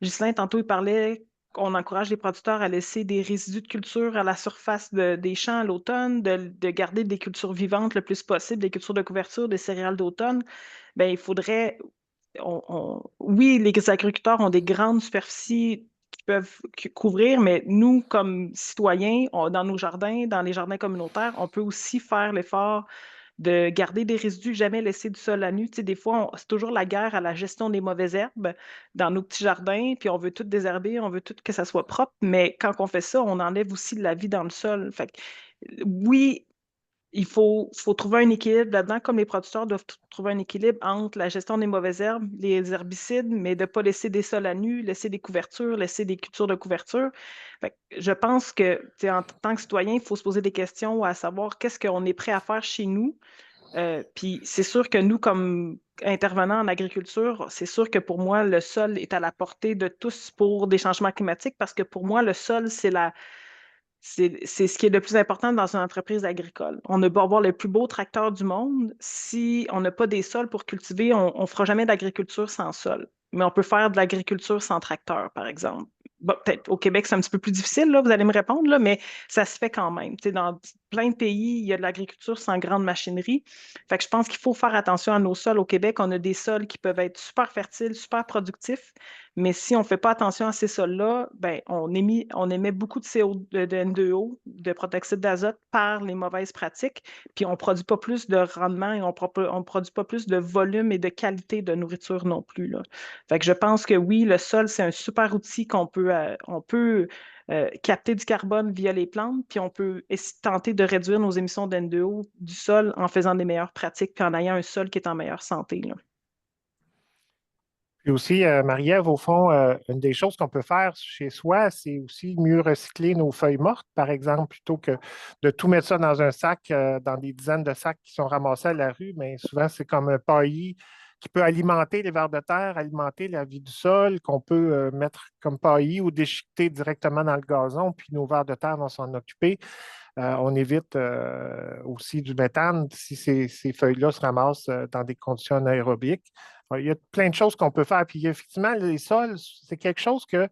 Ghislain, tantôt, il parlait qu'on encourage les producteurs à laisser des résidus de culture à la surface des champs à l'automne, de garder des cultures vivantes le plus possible, des cultures de couverture, des céréales d'automne. Il faudrait oui, les agriculteurs ont des grandes superficies qui peuvent couvrir, mais nous, comme citoyens, dans nos jardins, dans les jardins communautaires, on peut aussi faire l'effort de garder des résidus, jamais laisser du sol à nu. Des fois, c'est toujours la guerre à la gestion des mauvaises herbes dans nos petits jardins, puis on veut tout désherber, on veut tout que ça soit propre, mais quand on fait ça, on enlève aussi de la vie dans le sol. Fait que, oui, il faut trouver un équilibre là-dedans, comme les producteurs doivent trouver un équilibre entre la gestion des mauvaises herbes, les herbicides, mais de ne pas laisser des sols à nu, laisser des couvertures, laisser des cultures de couverture. Fait que je pense que, en tant que citoyen, il faut se poser des questions à savoir qu'est-ce qu'on est prêt à faire chez nous. Puis c'est sûr que nous, comme intervenants en agriculture, c'est sûr que pour moi, le sol est à la portée de tous pour des changements climatiques parce que pour moi, le sol, c'est ce qui est le plus important dans une entreprise agricole. On a beau avoir le plus beau tracteur du monde, si on n'a pas des sols pour cultiver, on ne fera jamais d'agriculture sans sol. Mais on peut faire de l'agriculture sans tracteur, par exemple. Bon, peut-être au Québec, c'est un petit peu plus difficile, là, vous allez me répondre, là, mais ça se fait quand même. Dans plein de pays, il y a de l'agriculture sans grande machinerie. Fait que je pense qu'il faut faire attention à nos sols. Au Québec, on a des sols qui peuvent être super fertiles, super productifs, mais si on ne fait pas attention à ces sols-là, on émet beaucoup de de N2O, de protoxyde d'azote par les mauvaises pratiques, puis on ne produit pas plus de rendement et on ne produit pas plus de volume et de qualité de nourriture non plus, là. Fait que je pense que oui, le sol, c'est un super outil qu'on peut, capter du carbone via les plantes, puis on peut tenter de réduire nos émissions de N2O du sol en faisant des meilleures pratiques, puis en ayant un sol qui est en meilleure santé, là. Puis aussi, Marie-Ève, au fond, une des choses qu'on peut faire chez soi, c'est aussi mieux recycler nos feuilles mortes, par exemple, plutôt que de tout mettre ça dans un sac, dans des dizaines de sacs qui sont ramassés à la rue. Mais souvent, c'est comme un paillis qui peut alimenter les vers de terre, alimenter la vie du sol, qu'on peut mettre comme paillis ou déchiqueter directement dans le gazon, puis nos vers de terre vont s'en occuper. On évite aussi du méthane si ces feuilles-là se ramassent dans des conditions anaérobiques. Il y a plein de choses qu'on peut faire. Puis effectivement, les sols, c'est quelque chose que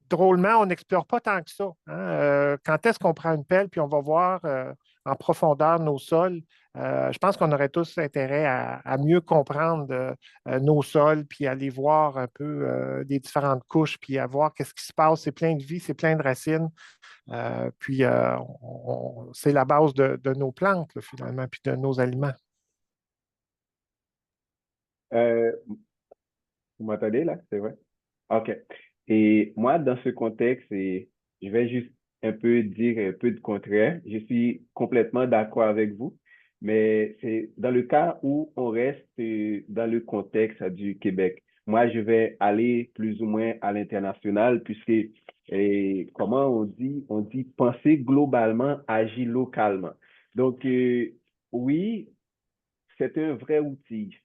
drôlement, on n'explore pas tant que ça. Hein. Quand est-ce qu'on prend une pelle puis on va voir en profondeur nos sols? Je pense qu'on aurait tous intérêt à mieux comprendre nos sols, puis à aller voir un peu les différentes couches, puis à voir qu'est-ce qui se passe. C'est plein de vie, c'est plein de racines. Puis c'est la base de nos plantes, là, finalement, puis de nos aliments. Euh, Vous m'entendez là? C'est vrai? OK. Et moi, dans ce contexte, je vais juste un peu dire un peu de contraire. Je suis complètement d'accord avec vous, mais c'est dans le cas où on reste dans le contexte du Québec. Moi, je vais aller plus ou moins à l'international puisque, comment on dit? On dit penser globalement, agir localement. Donc, oui, c'est un vrai outil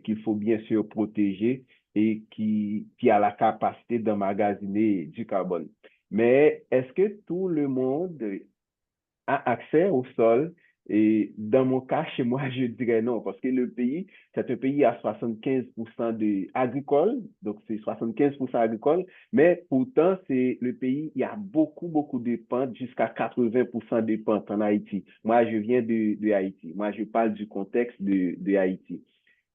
qu'il faut bien sûr protéger et qui a la capacité d'emmagasiner du carbone. Mais est-ce que tout le monde a accès au sol? Et dans mon cas, chez moi, je dirais non, parce que le pays, c'est un pays à 75% agricole, donc c'est 75% agricole, mais pourtant, c'est le pays, il y a beaucoup, beaucoup de pentes, jusqu'à 80% de pentes en Haïti. Moi, je viens de Haïti. Moi, je parle du contexte de Haïti.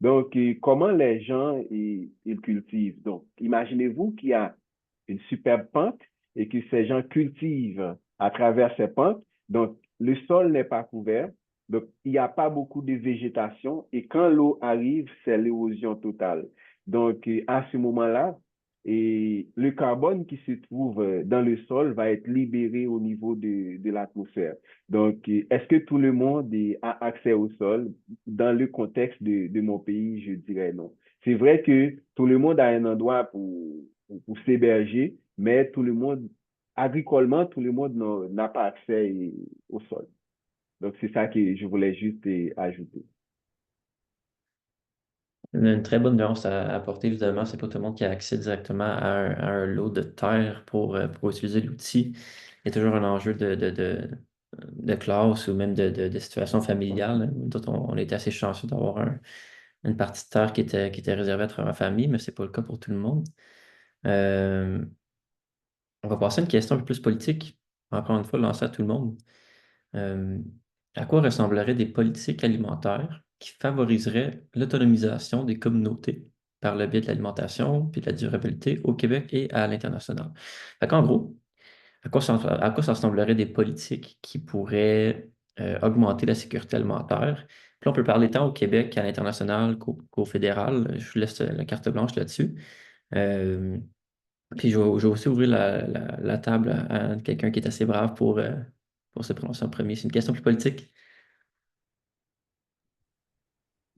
Donc, comment les gens ils cultivent? Donc, imaginez-vous qu'il y a une superbe pente et que ces gens cultivent à travers ces pentes. Donc, le sol n'est pas couvert. Donc, il n'y a pas beaucoup de végétation. Et quand l'eau arrive, c'est l'érosion totale. Donc, à ce moment-là, le carbone qui se trouve dans le sol va être libéré au niveau de l'atmosphère. Donc, est-ce que tout le monde a accès au sol? Dans le contexte de mon pays, je dirais non. C'est vrai que tout le monde a un endroit pour s'héberger, mais tout le monde, agricolement, tout le monde n'a pas accès au sol. Donc, c'est ça que je voulais juste ajouter. Une très bonne nuance à apporter, évidemment. C'est pas tout le monde qui a accès directement à un lot de terre pour utiliser l'outil. Il y a toujours un enjeu de classe ou même de situation familiale. Nous autres, on était assez chanceux d'avoir une partie de terre qui était réservée à ma famille, mais c'est pas le cas pour tout le monde. Euh, on va passer à une question un peu plus politique. Encore une fois, lancée à tout le monde. Euh, à quoi ressembleraient des politiques alimentaires qui favoriseraient l'autonomisation des communautés par le biais de l'alimentation puis de la durabilité au Québec et à l'international? En gros, à quoi ça ressemblerait des politiques qui pourraient augmenter la sécurité alimentaire? Puis là, on peut parler tant au Québec qu'à l'international qu'au fédéral. Je vous laisse la carte blanche là-dessus. Euh, Puis je vais aussi ouvrir la table à quelqu'un qui est assez brave pour se prononcer en premier. C'est une question plus politique.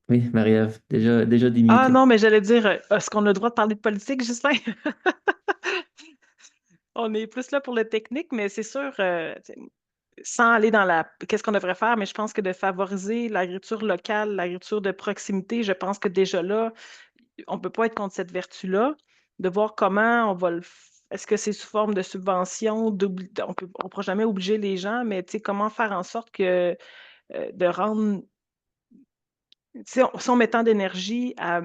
Oui, Marie-Ève, déjà Ah démutée. non, mais j'allais dire, est-ce qu'on a le droit de parler de politique, Justin? On est plus là pour le technique, mais c'est sûr, tu sais, sans aller dans qu'est-ce qu'on devrait faire, mais je pense que de favoriser l'agriculture locale, l'agriculture de proximité, je pense que déjà là, on ne peut pas être contre cette vertu-là, de voir comment on va est-ce que c'est sous forme de subvention, on ne pourra jamais obliger les gens, mais tu sais, comment faire en sorte que de rendre si on met tant d'énergie à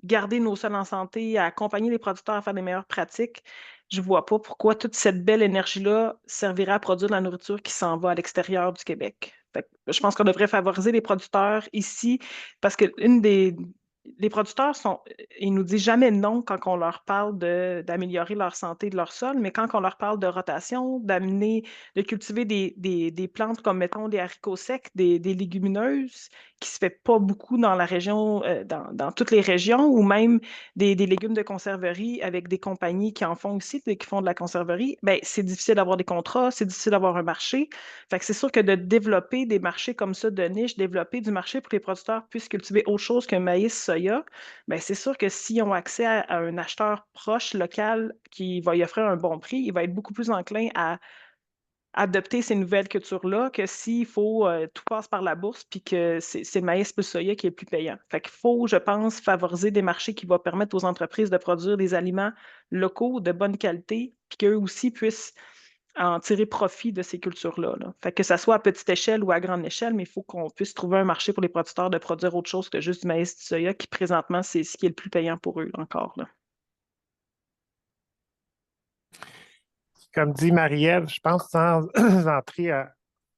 garder nos sols en santé, à accompagner les producteurs à faire des meilleures pratiques, je ne vois pas pourquoi toute cette belle énergie-là servirait à produire de la nourriture qui s'en va à l'extérieur du Québec. Fait que je pense qu'on devrait favoriser les producteurs ici parce que les producteurs ils nous disent jamais non quand on leur parle d'améliorer leur santé de leur sol, mais quand on leur parle de rotation, de cultiver des plantes comme, mettons, des haricots secs, des légumineuses, qui se fait pas beaucoup dans la région, dans toutes les régions, ou même des légumes de conserverie avec des compagnies qui en font aussi, qui font de la conserverie, ben, c'est difficile d'avoir des contrats, c'est difficile d'avoir un marché. Fait que c'est sûr que de développer des marchés comme ça de niche, développer du marché pour que les producteurs puissent cultiver autre chose qu'un maïs, soya, ben, c'est sûr que s'ils ont accès à un acheteur proche, local, qui va y offrir un bon prix, il va être beaucoup plus enclin à adopter ces nouvelles cultures-là que s'il faut tout passe par la bourse puis que c'est le maïs plus soya qui est le plus payant. Fait qu'il faut, je pense, favoriser des marchés qui vont permettre aux entreprises de produire des aliments locaux de bonne qualité puis qu'eux aussi puissent en tirer profit de ces cultures-là. Là. Fait que ça soit à petite échelle ou à grande échelle, mais il faut qu'on puisse trouver un marché pour les producteurs de produire autre chose que juste du maïs, du soya, qui présentement, c'est ce qui est le plus payant pour eux encore. Là. Comme dit Marie-Ève, je pense sans entrer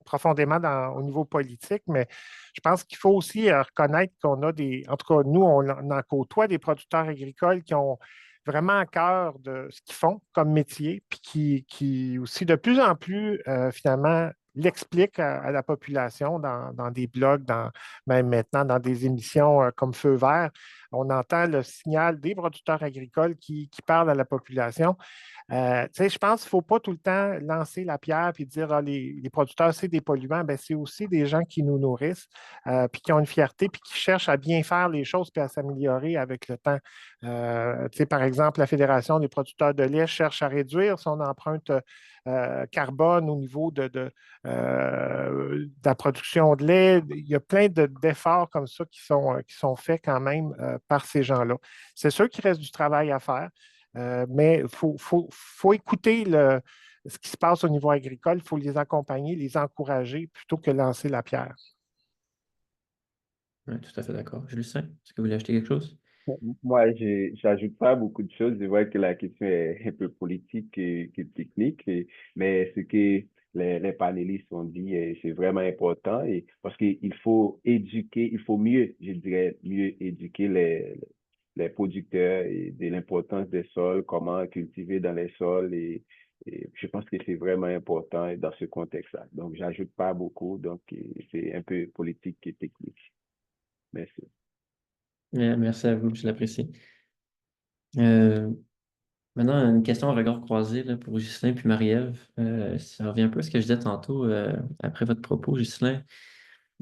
profondément au niveau politique, mais je pense qu'il faut aussi reconnaître qu'on a en tout cas, nous, on en côtoie des producteurs agricoles qui ont vraiment à cœur de ce qu'ils font comme métier, puis qui aussi de plus en plus, finalement, l'expliquent à la population dans des blogs, même maintenant dans des émissions comme Feu vert. On entend le signal des producteurs agricoles qui parlent à la population. Je pense qu'il ne faut pas tout le temps lancer la pierre et dire ah, les producteurs, c'est des polluants. Ben, c'est aussi des gens qui nous nourrissent, puis qui ont une fierté, puis qui cherchent à bien faire les choses puis à s'améliorer avec le temps. Par exemple, la Fédération des producteurs de lait cherche à réduire son empreinte carbone au niveau de la production de lait. Il y a plein d'efforts comme ça qui sont faits quand même par ces gens-là. C'est sûr qu'il reste du travail à faire. Mais il faut écouter ce qui se passe au niveau agricole, il faut les accompagner, les encourager plutôt que lancer la pierre. Oui, tout à fait d'accord. Lucien, est-ce que vous voulez acheter quelque chose? Moi, j'ajoute pas beaucoup de choses. Je vois que la question est un peu politique que technique, mais ce que les panélistes ont dit, c'est vraiment important parce qu'il faut éduquer, il faut mieux, je dirais, mieux éduquer les producteurs et de l'importance des sols, comment cultiver dans les sols et je pense que c'est vraiment important dans ce contexte-là. Donc, j'ajoute pas beaucoup, donc c'est un peu politique et technique. Merci. Merci à vous, je l'apprécie. Euh, Maintenant, une question à regard croisé là, pour Ghislain puis Marie-Ève. Ça revient un peu à ce que je disais tantôt après votre propos, Ghislain.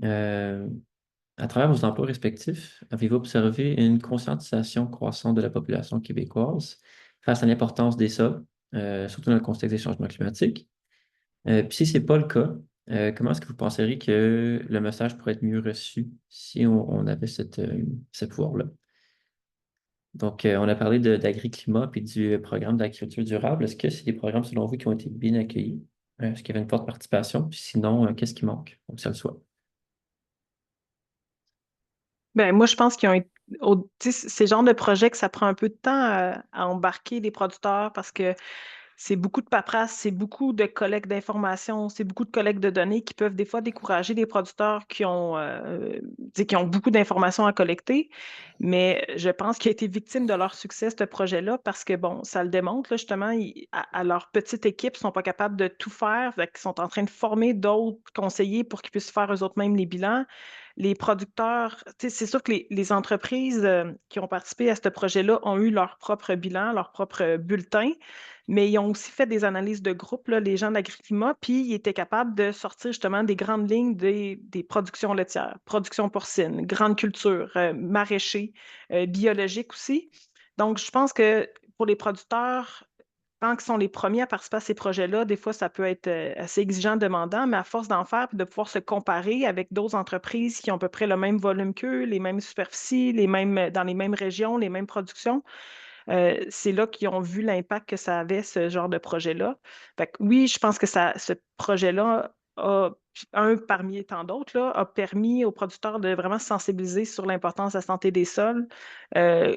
À travers vos emplois respectifs, avez-vous observé une conscientisation croissante de la population québécoise face à l'importance des sols, surtout dans le contexte des changements climatiques? Puis si ce n'est pas le cas, comment est-ce que vous penseriez que le message pourrait être mieux reçu si on avait ce pouvoir-là? Donc, on a parlé d'agri-climat puis du programme d'agriculture durable. Est-ce que c'est des programmes, selon vous, qui ont été bien accueillis? Est-ce qu'il y avait une forte participation? Puis sinon, qu'est-ce qui manque pour que ça le soit? Ben, moi, je pense qu'ils ont tu sais, c'est le genre de projet que ça prend un peu de temps à embarquer les producteurs parce que c'est beaucoup de paperasse, c'est beaucoup de collecte d'informations, c'est beaucoup de collecte de données qui peuvent des fois décourager des producteurs tu sais, qui ont beaucoup d'informations à collecter. Mais je pense qu'ils ont été victimes de leur succès, ce projet-là, parce que, bon, ça le démontre, là, justement, à leur petite équipe, ils ne sont pas capables de tout faire. Ils sont en train de former d'autres conseillers pour qu'ils puissent faire eux-mêmes les bilans. Les producteurs, tu sais, c'est sûr que les entreprises qui ont participé à ce projet-là ont eu leur propre bilan, leur propre bulletin, mais ils ont aussi fait des analyses de groupe, là, les gens de l'agri-climat, puis ils étaient capables de sortir justement des grandes lignes des productions laitières, production porcine, grande culture, maraîcher, biologique aussi. Donc, je pense que pour les producteurs, tant qu'ils sont les premiers à participer à ces projets-là, des fois, ça peut être assez exigeant, demandant, mais à force d'en faire et de pouvoir se comparer avec d'autres entreprises qui ont à peu près le même volume qu'eux, les mêmes superficies, dans les mêmes régions, les mêmes productions, c'est là qu'ils ont vu l'impact que ça avait, ce genre de projet-là. Fait que oui, je pense que ce projet-là un parmi tant d'autres, là, a permis aux producteurs de vraiment se sensibiliser sur l'importance de la santé des sols, euh,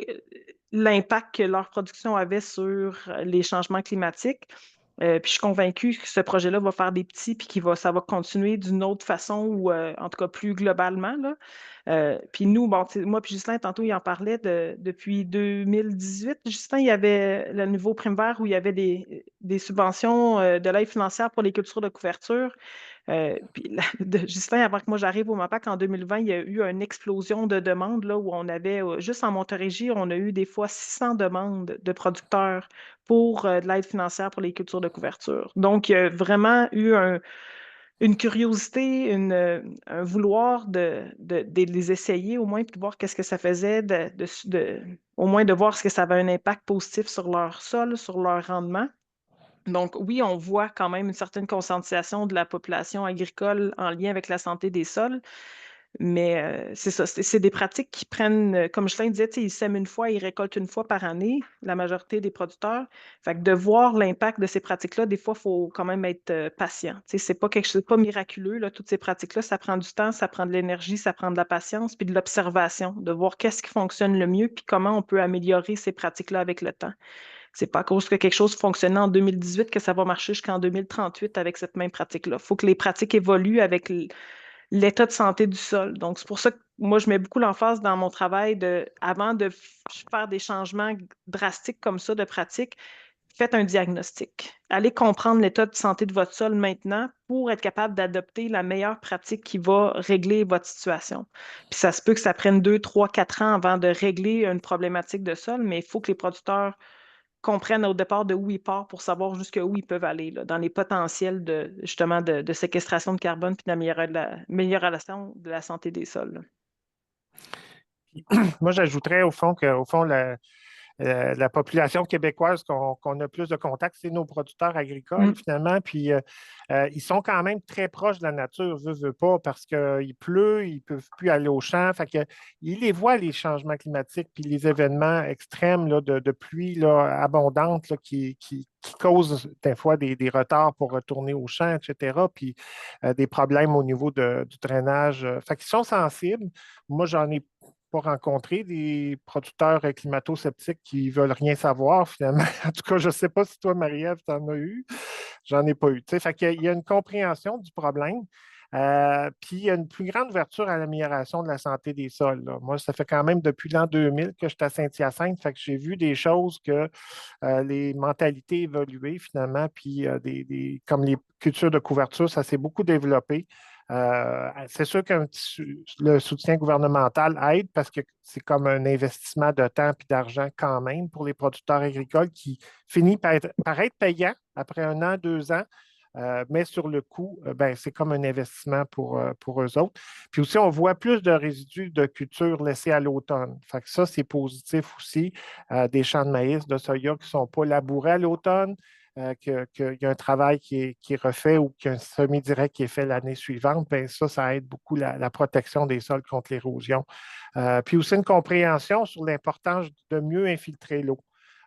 l'impact que leur production avait sur les changements climatiques. Puis je suis convaincue que ce projet-là va faire des petits puis ça va continuer d'une autre façon ou en tout cas plus globalement, là. Puis nous, bon, moi puis Justin, tantôt, il en parlait depuis 2018. Justin, il y avait le nouveau prime vert où il y avait des subventions de l'aide financière pour les cultures de couverture. Justin, avant que moi j'arrive au MAPAC en 2020, il y a eu une explosion de demandes là, où on avait, juste en Montérégie, on a eu des fois 600 demandes de producteurs pour de l'aide financière pour les cultures de couverture. Donc, il y a vraiment eu une curiosité, un vouloir de les essayer au moins, puis de voir qu'est-ce que ça faisait, au moins de voir ce que ça avait un impact positif sur leur sol, sur leur rendement. Donc, oui, on voit quand même une certaine conscientisation de la population agricole en lien avec la santé des sols, Mais c'est ça, c'est des pratiques qui prennent, comme Ghislain disait, ils sèment une fois, ils récoltent une fois par année, la majorité des producteurs. Fait que de voir l'impact de ces pratiques-là, des fois, il faut quand même être patient. C'est pas quelque chose, pas miraculeux, là, toutes ces pratiques-là, ça prend du temps, ça prend de l'énergie, ça prend de la patience, puis de l'observation, de voir qu'est-ce qui fonctionne le mieux, puis comment on peut améliorer ces pratiques-là avec le temps. C'est pas à cause que quelque chose fonctionnait en 2018 que ça va marcher jusqu'en 2038 avec cette même pratique-là. Il faut que les pratiques évoluent avec l'état de santé du sol. Donc, c'est pour ça que moi, je mets beaucoup l'emphase dans mon travail avant de faire des changements drastiques comme ça de pratique, faites un diagnostic. Allez comprendre l'état de santé de votre sol maintenant pour être capable d'adopter la meilleure pratique qui va régler votre situation. Puis ça se peut que ça prenne 2, 3, 4 ans avant de régler une problématique de sol, mais il faut que les producteurs comprennent au départ de où ils partent pour savoir jusqu'où ils peuvent aller, là, dans les potentiels justement de séquestration de carbone puis d'amélioration de la santé des sols. Moi, j'ajouterais au fond la population québécoise qu'on a plus de contact, c'est nos producteurs agricoles, finalement. Puis ils sont quand même très proches de la nature, veut pas, parce qu'il pleut, ils ne peuvent plus aller au champ. Fait que, ils les voient, les changements climatiques, puis les événements extrêmes là, de pluie là, abondante là, qui causent des fois des retards pour retourner au champ, etc. Puis des problèmes au niveau du drainage. Fait qu'ils sont sensibles. Moi, j'en ai pas rencontré des producteurs climato-sceptiques qui ne veulent rien savoir, finalement. En tout cas, je ne sais pas si toi, Marie-Ève, tu en as eu. J'en ai pas eu. Fait qu'il y a une compréhension du problème. Puis il y a une plus grande ouverture à l'amélioration de la santé des sols. Là. Moi, ça fait quand même depuis l'an 2000 que je suis à Saint-Hyacinthe, fait que j'ai vu des choses que les mentalités évoluées finalement, puis comme les cultures de couverture, ça s'est beaucoup développé. C'est sûr que le soutien gouvernemental aide parce que c'est comme un investissement de temps et d'argent quand même pour les producteurs agricoles qui finit par être payant après 1 an, 2 ans. Mais sur le coup, c'est comme un investissement pour eux autres. Puis aussi, on voit plus de résidus de culture laissés à l'automne. Fait que ça, c'est positif aussi. Des champs de maïs, de soya qui ne sont pas labourés à l'automne, qu'il y a un travail qui est refait ou qu'un semi-direct qui est fait l'année suivante, bien ça aide beaucoup la protection des sols contre l'érosion. Puis aussi une compréhension sur l'importance de mieux infiltrer l'eau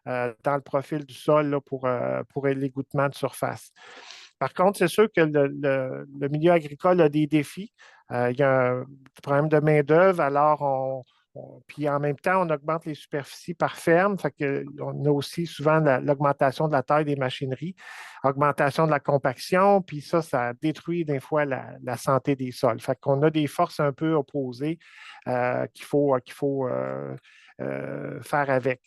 dans le profil du sol là, pour l'égouttement de surface. Par contre, c'est sûr que le milieu agricole a des défis. Il y a un problème de main-d'œuvre, alors puis en même temps, on augmente les superficies par ferme. Fait que, on a aussi souvent l'augmentation de la taille des machineries, augmentation de la compaction, puis ça détruit des fois la santé des sols. Fait qu'on a des forces un peu opposées qu'il faut faire avec.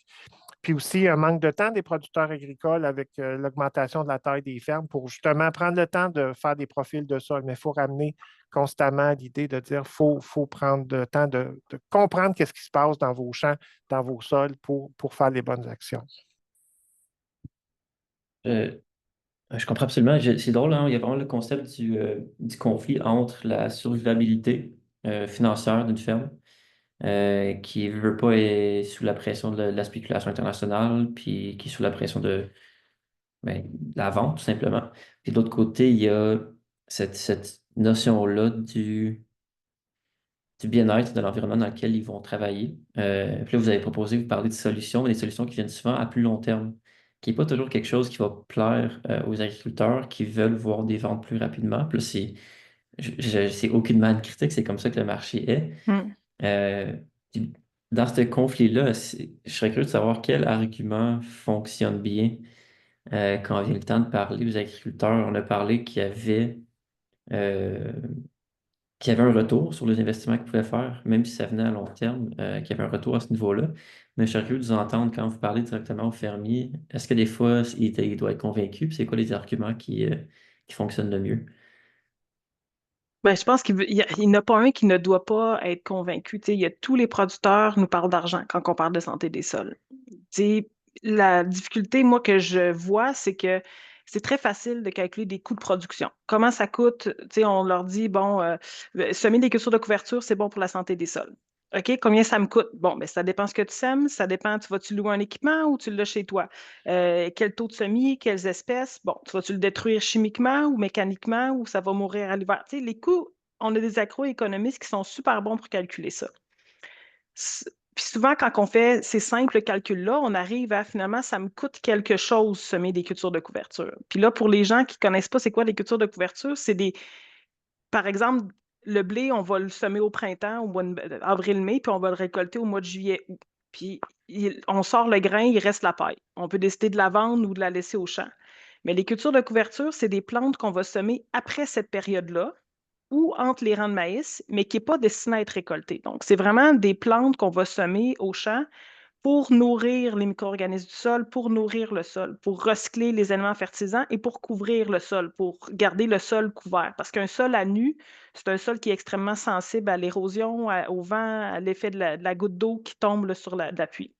Puis aussi, un manque de temps des producteurs agricoles avec l'augmentation de la taille des fermes pour justement prendre le temps de faire des profils de sol. Mais il faut ramener constamment l'idée de dire qu'il faut prendre le temps de comprendre qu'est-ce qui se passe dans vos champs, dans vos sols pour faire les bonnes actions. Je comprends absolument. C'est drôle, hein? Il y a vraiment le concept du conflit entre la survivabilité financière d'une ferme qui ne veut pas être sous la pression de la spéculation internationale, puis qui est sous la pression de la vente, tout simplement. Puis de l'autre côté, il y a cette notion-là du bien-être de l'environnement dans lequel ils vont travailler. Puis là, vous avez proposé, vous parlez de solutions, mais des solutions qui viennent souvent à plus long terme, qui n'est pas toujours quelque chose qui va plaire aux agriculteurs qui veulent voir des ventes plus rapidement. Puis là, c'est aucunement une critique, c'est comme ça que le marché est. Puis dans ce conflit-là, je serais curieux de savoir quel argument fonctionne bien quand vient le temps de parler aux agriculteurs. On a parlé euh, qu'il y avait un retour sur les investissements qu'ils pouvaient faire, même si ça venait à long terme, qu'il y avait un retour à ce niveau-là. Mais je serais curieux de vous entendre quand vous parlez directement aux fermiers. Est-ce que des fois, il doit être convaincu? Puis c'est quoi les arguments qui fonctionnent le mieux? Ben, je pense qu'il n'y en a pas un qui ne doit pas être convaincu. Tu sais, il y a tous les producteurs nous parlent d'argent quand on parle de santé des sols. Tu sais, la difficulté, moi, que je vois, c'est que c'est très facile de calculer des coûts de production. Comment ça coûte? Tu sais, on leur dit, bon, semer des cultures de couverture, c'est bon pour la santé des sols. OK, combien ça me coûte? Bon, ben, ça dépend ce que tu sèmes, ça dépend, vas-tu louer un équipement ou tu l'as chez toi? Quel taux de semis, quelles espèces? Bon, vas-tu le détruire chimiquement ou mécaniquement ou ça va mourir à l'hiver? Tu sais, les coûts on a des agroéconomistes qui sont super bons pour calculer ça. Puis souvent, quand on fait ces simples calculs-là, on arrive à finalement, ça me coûte quelque chose semer des cultures de couverture. Puis là, pour les gens qui ne connaissent pas c'est quoi des cultures de couverture, c'est par exemple, le blé, on va le semer au printemps, au mois avril-mai, puis on va le récolter au mois de juillet-août. Puis on sort le grain, il reste la paille. On peut décider de la vendre ou de la laisser au champ. Mais les cultures de couverture, c'est des plantes qu'on va semer après cette période-là ou entre les rangs de maïs, mais qui n'est pas destiné à être récolté. Donc, c'est vraiment des plantes qu'on va semer au champ pour nourrir les micro-organismes du sol, pour nourrir le sol, pour recycler les éléments fertilisants et pour couvrir le sol, pour garder le sol couvert. Parce qu'un sol à nu, c'est un sol qui est extrêmement sensible à l'érosion, au vent, à l'effet de la goutte d'eau qui tombe là, sur la pluie.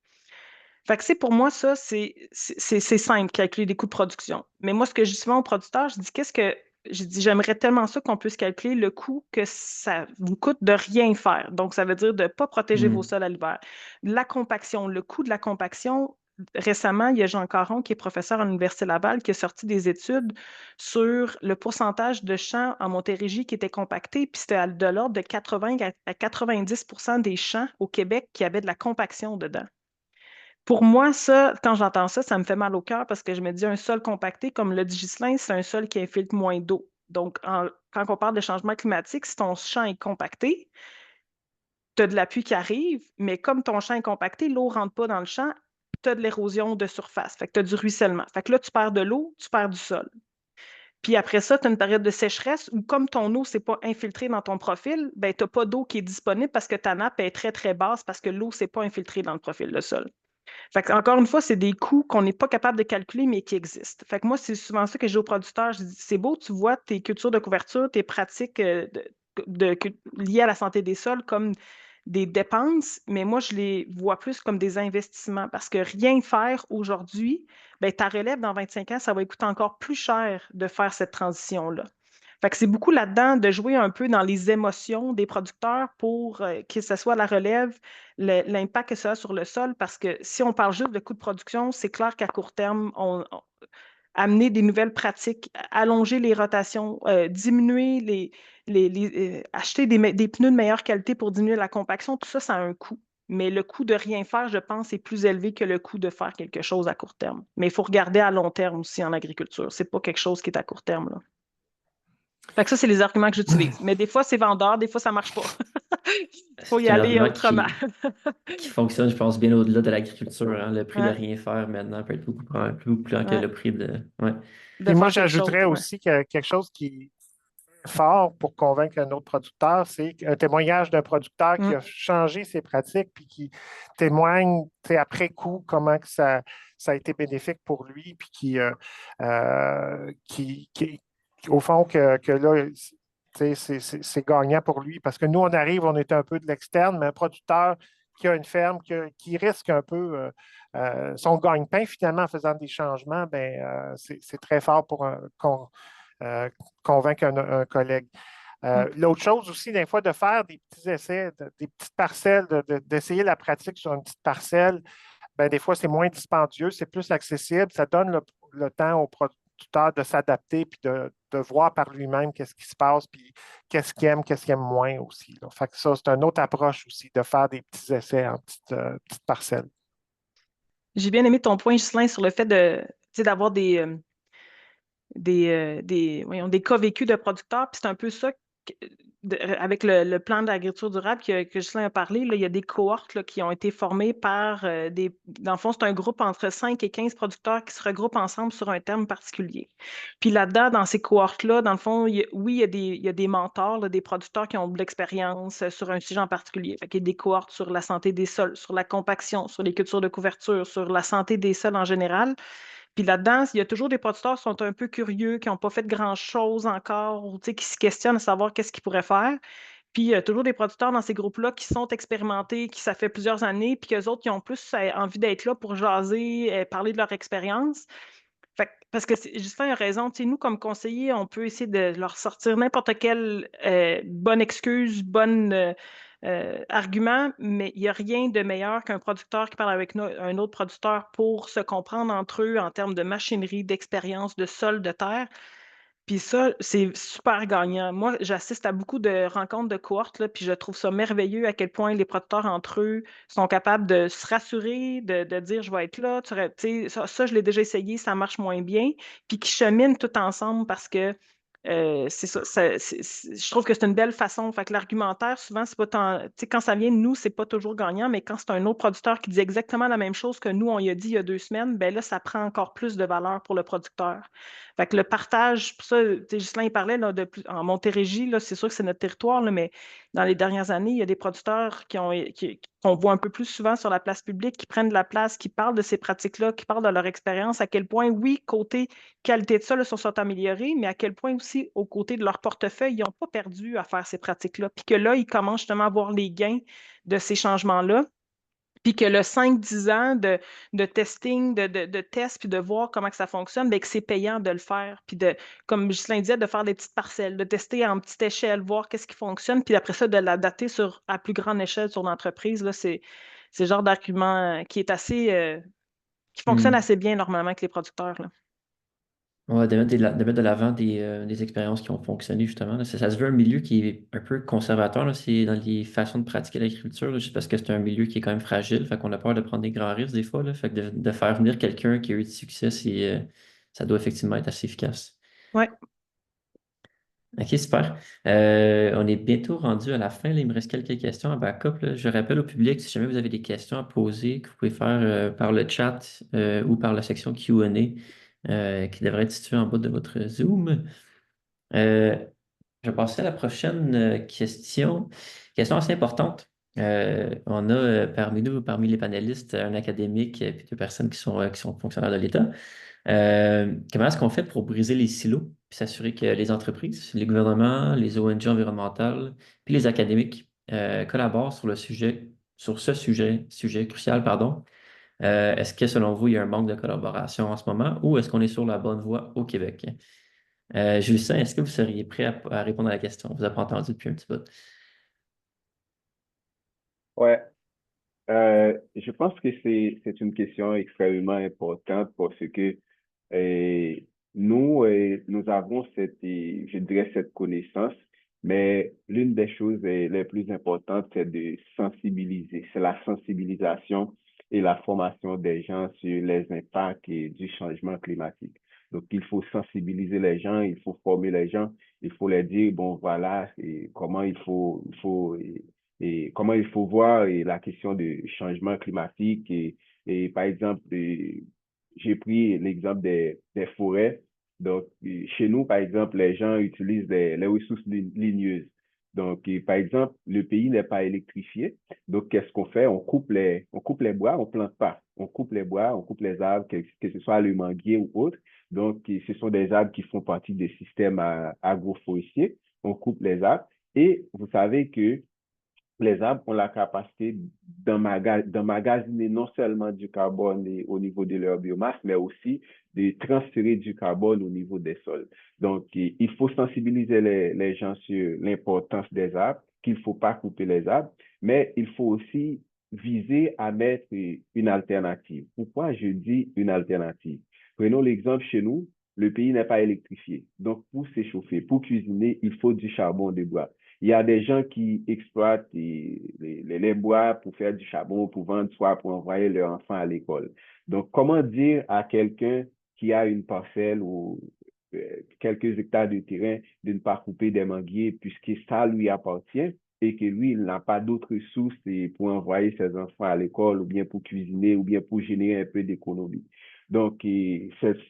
Fait que pour moi, ça, c'est simple, calculer des coûts de production. Mais moi, ce que je dis souvent aux producteurs, je dis j'aimerais tellement ça qu'on puisse calculer le coût que ça vous coûte de rien faire. Donc, ça veut dire de ne pas protéger vos sols à l'hiver. La compaction, le coût de la compaction, récemment, il y a Jean Caron, qui est professeur à l'Université Laval, qui a sorti des études sur le pourcentage de champs en Montérégie qui étaient compactés, puis c'était de l'ordre de 80 à 90 des champs au Québec qui avaient de la compaction dedans. Pour moi, ça, quand j'entends ça, ça me fait mal au cœur parce que je me dis un sol compacté, comme le dit Ghislain, c'est un sol qui infiltre moins d'eau. Donc, quand on parle de changement climatique, si ton champ est compacté, tu as de la pluie qui arrive, mais comme ton champ est compacté, l'eau ne rentre pas dans le champ, tu as de l'érosion de surface. Fait que tu as du ruissellement. Fait que là, tu perds de l'eau, tu perds du sol. Puis après ça, tu as une période de sécheresse où, comme ton eau ne s'est pas infiltrée dans ton profil, ben, tu n'as pas d'eau qui est disponible parce que ta nappe est très, très basse parce que l'eau ne s'est pas infiltrée dans le profil de sol. Fait que, encore une fois, c'est des coûts qu'on n'est pas capable de calculer, mais qui existent. Fait que moi, c'est souvent ça que je dis aux producteurs. Je dis, c'est beau, tu vois tes cultures de couverture, tes pratiques liées à la santé des sols comme des dépenses, mais moi, je les vois plus comme des investissements parce que rien faire aujourd'hui, ben, ta relève dans 25 ans, ça va coûter encore plus cher de faire cette transition-là. Fait que c'est beaucoup là-dedans de jouer un peu dans les émotions des producteurs pour que ce soit la relève, l'impact que ça a sur le sol, parce que si on parle juste de coût de production, c'est clair qu'à court terme, amener des nouvelles pratiques, allonger les rotations, diminuer acheter des pneus de meilleure qualité pour diminuer la compaction, tout ça, ça a un coût. Mais le coût de rien faire, je pense, est plus élevé que le coût de faire quelque chose à court terme. Mais il faut regarder à long terme aussi en agriculture. Ce n'est pas quelque chose qui est à court terme, là. Fait que ça, c'est les arguments que j'utilise. Mais des fois, c'est vendeur, des fois, ça ne marche pas. Il faut y C'est un aller argument autrement. qui fonctionne, je pense, bien au-delà de l'agriculture, hein. Le prix de Ouais, rien faire maintenant peut être beaucoup plus grand que ouais. le prix de. Ouais. De Puis moi, faire quelque chose. j'ajouterais Ouais. aussi que quelque chose qui est fort pour convaincre un autre producteur, c'est un témoignage d'un producteur qui Mm. a changé ses pratiques puis qui témoigne après coup comment que ça a été bénéfique pour lui, puis au fond, que là, c'est gagnant pour lui. Parce que nous, on arrive, on est un peu de l'externe, mais un producteur qui a une ferme, qui risque un peu son gagne-pain finalement en faisant des changements, ben, c'est très fort pour convaincre un collègue. L'autre chose aussi, des fois, de faire des petits essais, des petites parcelles, d'essayer la pratique sur une petite parcelle, ben, des fois, c'est moins dispendieux, c'est plus accessible, ça donne le temps au producteur de s'adapter puis de voir par lui-même qu'est-ce qui se passe, puis qu'est-ce qu'il aime moins aussi, là. Fait que ça, c'est une autre approche aussi, de faire des petits essais en petites parcelles. J'ai bien aimé ton point, Ghislain, sur le fait d'avoir voyons, des cas vécus de producteurs. Puis c'est un peu ça avec le plan d'agriculture durable que Ghislain a parlé. Là, il y a des cohortes là, qui ont été formées par dans le fond, c'est un groupe entre 5 et 15 producteurs qui se regroupent ensemble sur un thème particulier. Puis là-dedans, dans ces cohortes-là, dans le fond, il y a des mentors, là, des producteurs qui ont de l'expérience sur un sujet en particulier. Fait qu'il y a des cohortes sur la santé des sols, sur la compaction, sur les cultures de couverture, sur la santé des sols en général. Puis là-dedans, il y a toujours des producteurs qui sont un peu curieux, qui n'ont pas fait grand-chose encore, ou qui se questionnent à savoir qu'est-ce qu'ils pourraient faire. Puis il y a toujours des producteurs dans ces groupes-là qui sont expérimentés, qui ça fait plusieurs années, puis qu'eux autres, qui ont plus envie d'être là pour jaser, parler de leur expérience. Parce que Justin a raison, nous, comme conseillers, on peut essayer de leur sortir n'importe quelle bonne excuse, bonne argument, mais il n'y a rien de meilleur qu'un producteur qui parle avec un autre producteur pour se comprendre entre eux en termes de machinerie, d'expérience, de sol, de terre. Puis ça, c'est super gagnant. Moi, j'assiste à beaucoup de rencontres de cohortes, là, puis je trouve ça merveilleux à quel point les producteurs entre eux sont capables de se rassurer, de dire je vais être là. Tu sais, ça, je l'ai déjà essayé, ça marche moins bien. Puis qu'ils cheminent tout ensemble parce que c'est ça, je trouve que c'est une belle façon. Fait que l'argumentaire, souvent, c'est pas tant. Tu sais, quand ça vient de nous, c'est pas toujours gagnant, mais quand c'est un autre producteur qui dit exactement la même chose que nous, on y a dit il y a 2 semaines, ben là, ça prend encore plus de valeur pour le producteur. Fait que le partage, pour ça, tu sais, Ghislain, il parlait là, en Montérégie, là, c'est sûr que c'est notre territoire, là, mais dans les dernières années, il y a des producteurs qu'on voit un peu plus souvent sur la place publique, qui prennent de la place, qui parlent de ces pratiques-là, qui parlent de leur expérience, à quel point, oui, côté qualité de sol, ils se sont améliorés, mais à quel point aussi, aux côtés de leur portefeuille, ils n'ont pas perdu à faire ces pratiques-là. Puis que là, ils commencent justement à voir les gains de ces changements-là. Puis que le 5-10 ans de testing, de tests, puis de voir comment que ça fonctionne, bien que c'est payant de le faire. Puis comme Ghislain disait, de faire des petites parcelles, de tester en petite échelle, voir qu'est-ce qui fonctionne, puis après ça, de l'adapter à plus grande échelle sur l'entreprise. Là, c'est le genre d'argument qui est qui fonctionne Hmm. assez bien normalement avec les producteurs, là. Ouais, de mettre de l'avant des expériences qui ont fonctionné, justement, là. Ça se veut un milieu qui est un peu conservateur, là. C'est dans les façons de pratiquer l'agriculture, là, juste parce que c'est un milieu qui est quand même fragile. Fait qu'on a peur de prendre des grands risques des fois, là. Fait que de faire venir quelqu'un qui a eu du succès, ça doit effectivement être assez efficace. Ouais. OK, super. On est bientôt rendu à la fin, là. Il me reste quelques questions en backup, là. Je rappelle au public, si jamais vous avez des questions à poser, que vous pouvez faire par le chat ou par la section Q&A qui devrait être située en bas de votre Zoom. Euh, je vais passer à la prochaine question. Question assez importante. On a parmi nous, parmi les panélistes, un académique et puis deux personnes qui sont fonctionnaires de l'État. Comment est-ce qu'on fait pour briser les silos et s'assurer que les entreprises, les gouvernements, les ONG environnementales, puis les académiques collaborent sur ce sujet crucial, pardon. Est-ce que selon vous, il y a un manque de collaboration en ce moment ou est-ce qu'on est sur la bonne voie au Québec? Justin, est-ce que vous seriez prêt à répondre à la question? On vous a pas entendu depuis un petit bout. Ouais, je pense que c'est une question extrêmement importante parce que euh, nous avons je dirais cette connaissance, mais l'une des choses les plus importantes, c'est de sensibiliser. C'est la sensibilisation et la formation des gens sur les impacts du changement climatique. Donc, il faut sensibiliser les gens, il faut former les gens, il faut leur dire, bon, voilà, et comment comment il faut voir la question du changement climatique. Et par exemple, j'ai pris l'exemple des forêts. Donc, chez nous, par exemple, les gens utilisent les ressources ligneuses. Donc, par exemple, le pays n'est pas électrifié. Donc, qu'est-ce qu'on fait? On coupe les bois, on plante pas. On coupe les bois, on coupe les arbres, que ce soit le manguier ou autre. Donc, ce sont des arbres qui font partie des systèmes agroforestiers. On coupe les arbres. Et vous savez que les arbres ont la capacité d'emmagasiner non seulement du carbone au niveau de leur biomasse, mais aussi de transférer du carbone au niveau des sols. Donc, il faut sensibiliser les gens sur l'importance des arbres, qu'il ne faut pas couper les arbres, mais il faut aussi viser à mettre une alternative. Pourquoi je dis une alternative? Prenons l'exemple chez nous, le pays n'est pas électrifié. Donc, pour s'échauffer, pour cuisiner, il faut du charbon de bois. Il y a des gens qui exploitent les bois pour faire du charbon, pour vendre, soit pour envoyer leurs enfants à l'école. Donc, comment dire à quelqu'un qui a une parcelle ou quelques hectares de terrain de ne pas couper des manguiers puisque ça lui appartient et que lui, il n'a pas d'autres sources pour envoyer ses enfants à l'école ou bien pour cuisiner ou bien pour générer un peu d'économie. Donc, c'est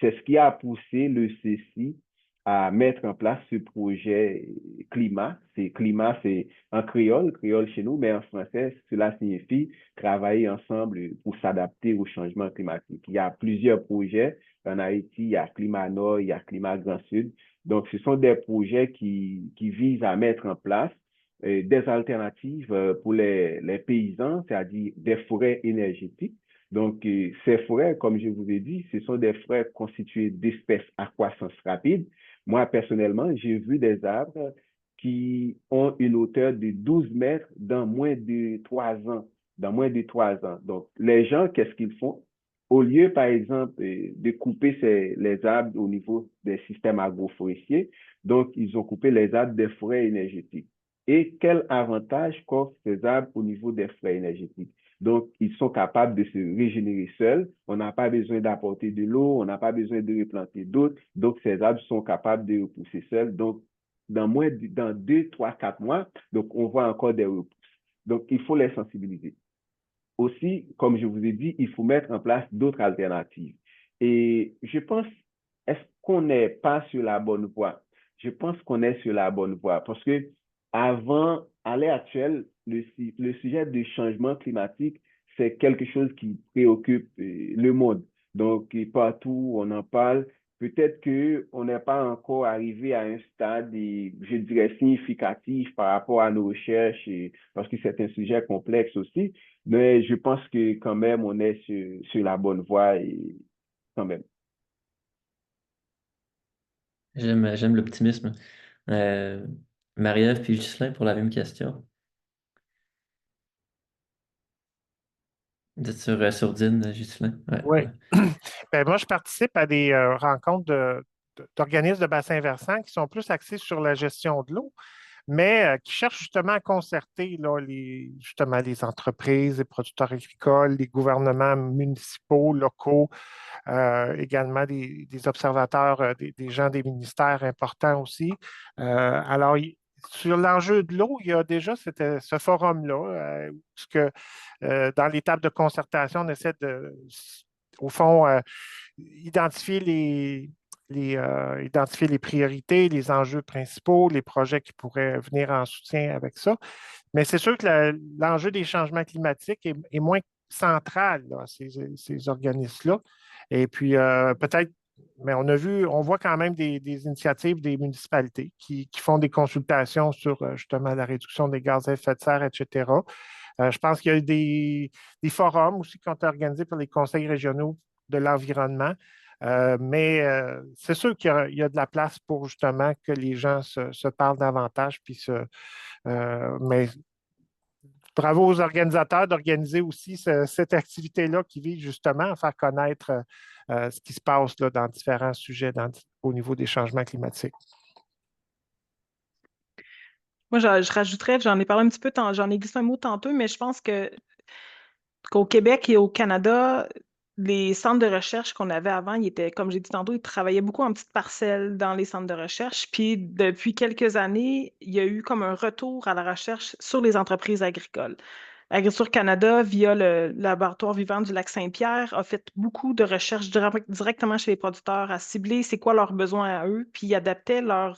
ce qui a poussé le CECI à mettre en place ce projet climat. Climat, c'est en créole chez nous, mais en français, cela signifie travailler ensemble pour s'adapter au changement climatique. Il y a plusieurs projets. En Haïti, il y a Climat Nord, il y a Climat Grand Sud. Donc, ce sont des projets qui visent à mettre en place des alternatives pour les paysans, c'est-à-dire des forêts énergétiques. Donc, ces forêts, comme je vous ai dit, ce sont des forêts constituées d'espèces à croissance rapide. Moi, personnellement, j'ai vu des arbres qui ont une hauteur de 12 mètres dans moins de 3 ans. Dans moins de 3 ans. Donc, les gens, qu'est-ce qu'ils font? au lieu, par exemple, de couper les arbres au niveau des systèmes agroforestiers, donc ils ont coupé les arbres des forêts énergétiques. Et quel avantage qu'offrent ces arbres au niveau des forêts énergétiques? Donc, ils sont capables de se régénérer seuls. On n'a pas besoin d'apporter de l'eau, on n'a pas besoin de replanter d'autres. Donc, ces arbres sont capables de repousser seuls. Donc, dans 2, 3, 4 mois, donc on voit encore des repousses. Donc, il faut les sensibiliser. Aussi, comme je vous ai dit, il faut mettre en place d'autres alternatives. Et je pense, est-ce qu'on n'est pas sur la bonne voie? Je pense qu'on est sur la bonne voie parce que avant, à l'heure actuelle, le sujet du changement climatique, c'est quelque chose qui préoccupe le monde. Donc, partout, on en parle. Peut-être qu'on n'est pas encore arrivé à un stade, je dirais, significatif par rapport à nos recherches, parce que c'est un sujet complexe aussi. Mais je pense que quand même, on est sur la bonne voie et quand même. J'aime l'optimisme. Euh, Marie-Ève puis Ghislain pour la même question. Vous êtes sur sourdine, Ghislain? Ouais, Oui. voilà. Ben, moi, je participe à des rencontres d'organismes de bassins versants qui sont plus axés sur la gestion de l'eau, mais qui cherchent justement à concerter là, justement les entreprises, les producteurs agricoles, les gouvernements municipaux, locaux, également des observateurs, des gens des ministères importants aussi. Alors, sur l'enjeu de l'eau, il y a déjà ce forum-là, où dans l'étape de concertation, on essaie au fond, identifier identifier les priorités, les enjeux principaux, les projets qui pourraient venir en soutien avec ça. Mais c'est sûr que l'enjeu des changements climatiques est moins central là, à ces organismes-là. Et puis, peut-être, mais on voit quand même des initiatives des municipalités qui font des consultations sur justement la réduction des gaz à effet de serre, etc. Je pense qu'il y a eu des forums aussi qui ont été organisés par les conseils régionaux de l'environnement. Mais c'est sûr qu'il y a de la place pour justement que les gens se parlent davantage. Mais bravo aux organisateurs d'organiser aussi cette activité-là qui vise justement à faire connaître ce qui se passe là, dans différents sujets au niveau des changements climatiques. Moi, je rajouterais, j'en ai parlé un petit peu, j'en ai glissé un mot tantôt, mais je pense qu'au Québec et au Canada, les centres de recherche qu'on avait avant, ils étaient, comme j'ai dit tantôt, ils travaillaient beaucoup en petites parcelles dans les centres de recherche. Puis depuis quelques années, il y a eu comme un retour à la recherche sur les entreprises agricoles. Agriculture Canada, via le laboratoire vivant du Lac-Saint-Pierre, a fait beaucoup de recherches directement chez les producteurs à cibler c'est quoi leurs besoins à eux, puis ils adaptaient leur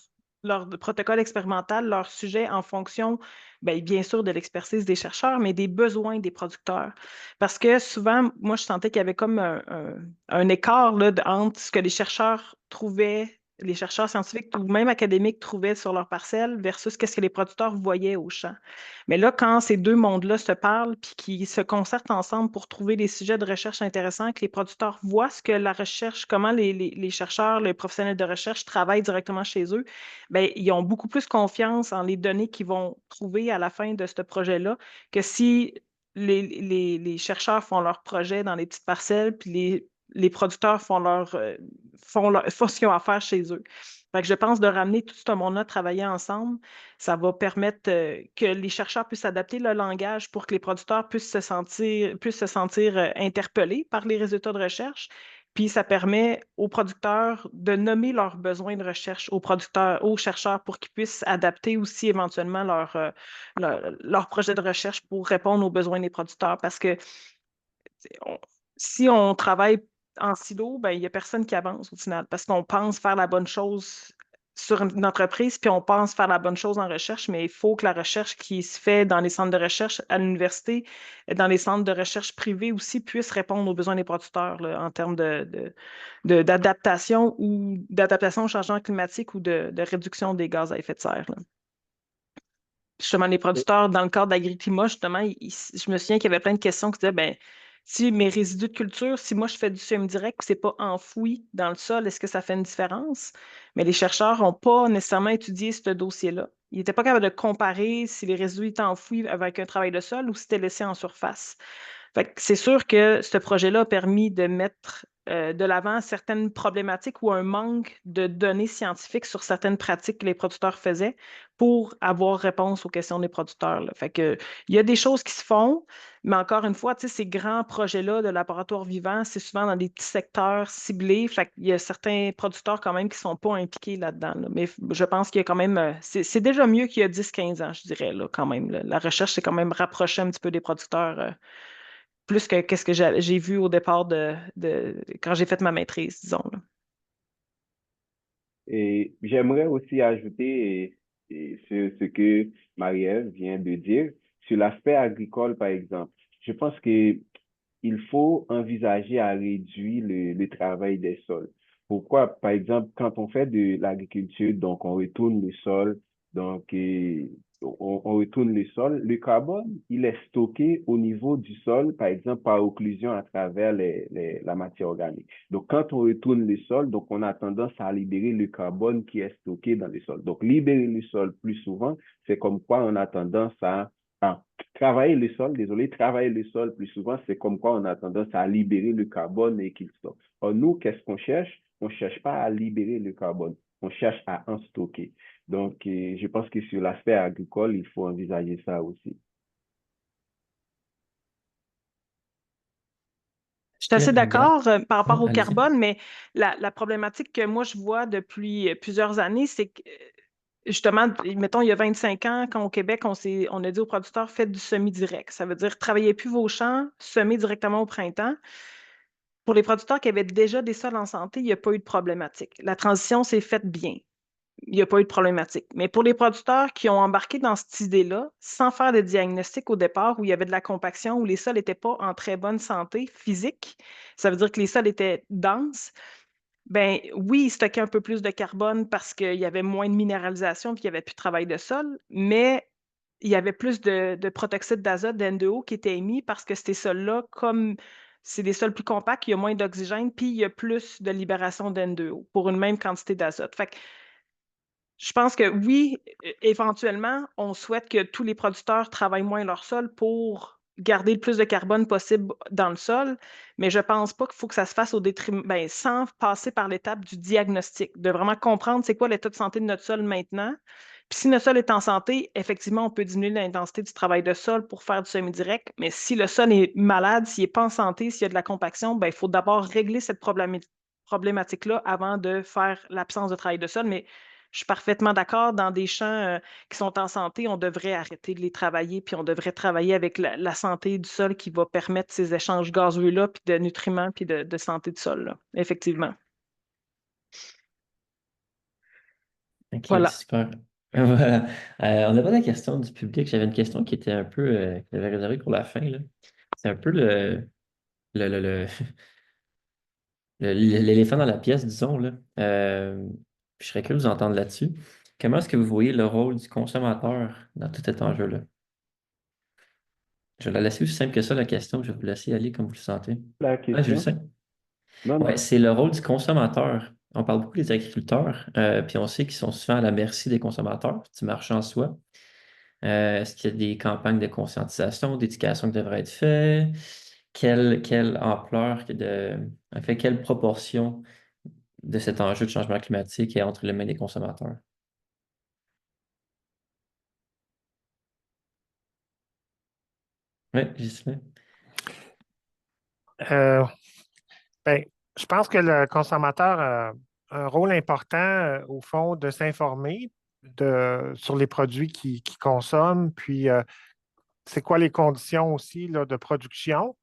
protocole expérimental, leur sujet en fonction, bien sûr, de l'expertise des chercheurs, mais des besoins des producteurs. Parce que souvent, moi, je sentais qu'il y avait comme un écart là, entre ce que les chercheurs trouvaient, les chercheurs scientifiques ou même académiques trouvaient sur leur parcelle versus qu'est-ce que les producteurs voyaient au champ. Mais là, quand ces deux mondes-là se parlent puis qu'ils se concertent ensemble pour trouver des sujets de recherche intéressants, que les producteurs voient ce que la recherche, comment les chercheurs, les professionnels de recherche travaillent directement chez eux, bien, ils ont beaucoup plus confiance en les données qu'ils vont trouver à la fin de ce projet-là que si les chercheurs font leur projet dans les petites parcelles, puis les producteurs font ce qu'ils ont à faire chez eux. Fait que je pense de ramener tout ce monde-là à travailler ensemble, ça va permettre que les chercheurs puissent adapter le langage pour que les producteurs puissent se sentir interpellés par les résultats de recherche. Puis ça permet aux producteurs de nommer leurs besoins de recherche aux chercheurs pour qu'ils puissent adapter aussi éventuellement leur projet de recherche pour répondre aux besoins des producteurs. Parce que si on travaille en silo, il n'y a personne qui avance au final parce qu'on pense faire la bonne chose sur une entreprise, puis on pense faire la bonne chose en recherche, mais il faut que la recherche qui se fait dans les centres de recherche à l'université, dans les centres de recherche privés aussi, puisse répondre aux besoins des producteurs là, en termes d'adaptation au changement climatique ou de réduction des gaz à effet de serre. Là. Justement, les producteurs, dans le cadre d'AgriClimat, justement, je me souviens qu'il y avait plein de questions qui disaient, si mes résidus de culture, si moi je fais du semi-direct et ce n'est pas enfoui dans le sol, est-ce que ça fait une différence? Mais les chercheurs n'ont pas nécessairement étudié ce dossier-là. Ils n'étaient pas capables de comparer si les résidus étaient enfouis avec un travail de sol ou si c'était laissé en surface. Fait que c'est sûr que ce projet-là a permis de mettre de l'avant certaines problématiques ou un manque de données scientifiques sur certaines pratiques que les producteurs faisaient pour avoir réponse aux questions des producteurs, là. Fait que il y a des choses qui se font, mais encore une fois, tu sais, ces grands projets-là de laboratoire vivant, c'est souvent dans des petits secteurs ciblés. Fait qu'il y a certains producteurs quand même qui ne sont pas impliqués là-dedans, là. Mais je pense qu'il y a quand même, c'est déjà mieux qu'il y a 10-15 ans, je dirais, là, quand même, là. La recherche s'est quand même rapprochée un petit peu des producteurs, plus que qu'est-ce que j'ai vu au départ quand j'ai fait ma maîtrise, disons, là. Et j'aimerais aussi ajouter ce que Marie-Ève vient de dire sur l'aspect agricole, par exemple. Je pense que il faut envisager à réduire le travail des sols. Pourquoi? Par exemple, quand on fait de l'agriculture, donc on retourne le sol, donc on retourne le sol, le carbone, il est stocké au niveau du sol, par exemple, par occlusion à travers la matière organique. Donc, quand on retourne le sol, donc on a tendance à libérer le carbone qui est stocké dans le sol. Donc, libérer le sol plus souvent, c'est comme quoi on a tendance à travailler le sol, désolé, travailler le sol plus souvent, c'est comme quoi on a tendance à libérer le carbone et qu'il stocke. Or, nous, qu'est-ce qu'on cherche? On ne cherche pas à libérer le carbone, on cherche à en stocker. Donc, je pense que sur l'aspect agricole, il faut envisager ça aussi. Je suis assez Agathe, d'accord par rapport au allez-y. carbone, mais la problématique que moi je vois depuis plusieurs années, c'est que justement, mettons, il y a 25 ans, quand au Québec, on a dit aux producteurs, faites du semi-direct. Ça veut dire travaillez plus vos champs, semez directement au printemps. Pour les producteurs qui avaient déjà des sols en santé, il n'y a pas eu de problématique. La transition s'est faite bien. Il n'y a pas eu de problématique. Mais pour les producteurs qui ont embarqué dans cette idée-là, sans faire de diagnostic au départ, où il y avait de la compaction, où les sols n'étaient pas en très bonne santé physique, ça veut dire que les sols étaient denses, ben oui, ils stockaient un peu plus de carbone parce qu'il y avait moins de minéralisation et qu'il n'y avait plus de travail de sol, mais il y avait plus de protoxyde d'azote, d'N2O qui était émis parce que ces sols-là, comme c'est des sols plus compacts, il y a moins d'oxygène, puis il y a plus de libération d'N2O pour une même quantité d'azote. Fait que je pense que oui, éventuellement, on souhaite que tous les producteurs travaillent moins leur sol pour garder le plus de carbone possible dans le sol, mais je ne pense pas qu'il faut que ça se fasse au détriment, ben, sans passer par l'étape du diagnostic, de vraiment comprendre c'est quoi l'état de santé de notre sol maintenant. Puis si notre sol est en santé, effectivement, on peut diminuer l'intensité du travail de sol pour faire du semi-direct, mais si le sol est malade, s'il n'est pas en santé, s'il y a de la compaction, ben, il faut d'abord régler cette problématique-là avant de faire l'absence de travail de sol, mais je suis parfaitement d'accord. Dans des champs qui sont en santé, on devrait arrêter de les travailler, puis on devrait travailler avec la santé du sol qui va permettre ces échanges gazeux-là, puis de nutriments, puis de santé du sol, là. Effectivement. OK, Voilà. super. Voilà. On a pas la question du public. J'avais une question qui était un peu, que j'avais réservée pour la fin, là. C'est un peu le, le- le- l'éléphant dans la pièce, disons, là. Je serais curieux de vous entendre là-dessus. Comment est-ce que vous voyez le rôle du consommateur dans tout cet enjeu-là? Je vais la laisser aussi simple que ça, la question. Je vais vous laisser aller comme vous le sentez. La Ah, je le question? sais. Non, Ouais, non. c'est le rôle du consommateur. On parle beaucoup des agriculteurs, puis on sait qu'ils sont souvent à la merci des consommateurs, du marché en soi. Est-ce qu'il y a des campagnes de conscientisation, d'éducation qui devraient être faites? Quelle ampleur, en fait, quelle proportion de cet enjeu de changement climatique est entre les mains des consommateurs? Oui, Ghislain. Euh, ben, je pense que le consommateur a un rôle important, au fond, de s'informer sur les produits qu'il consomme, puis c'est quoi les conditions aussi là, de production,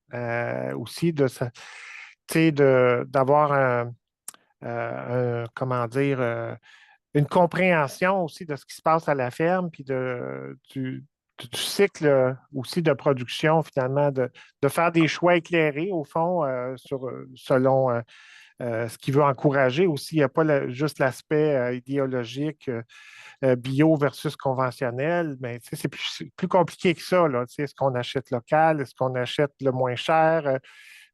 aussi d'avoir comment dire, une compréhension aussi de ce qui se passe à la ferme, puis du cycle aussi de production, finalement, de faire des choix éclairés, au fond, selon ce qu'il veut encourager aussi. Il n'y a pas juste l'aspect idéologique bio versus conventionnel, mais c'est plus compliqué que ça. Là, est-ce qu'on achète local? Est-ce qu'on achète le moins cher?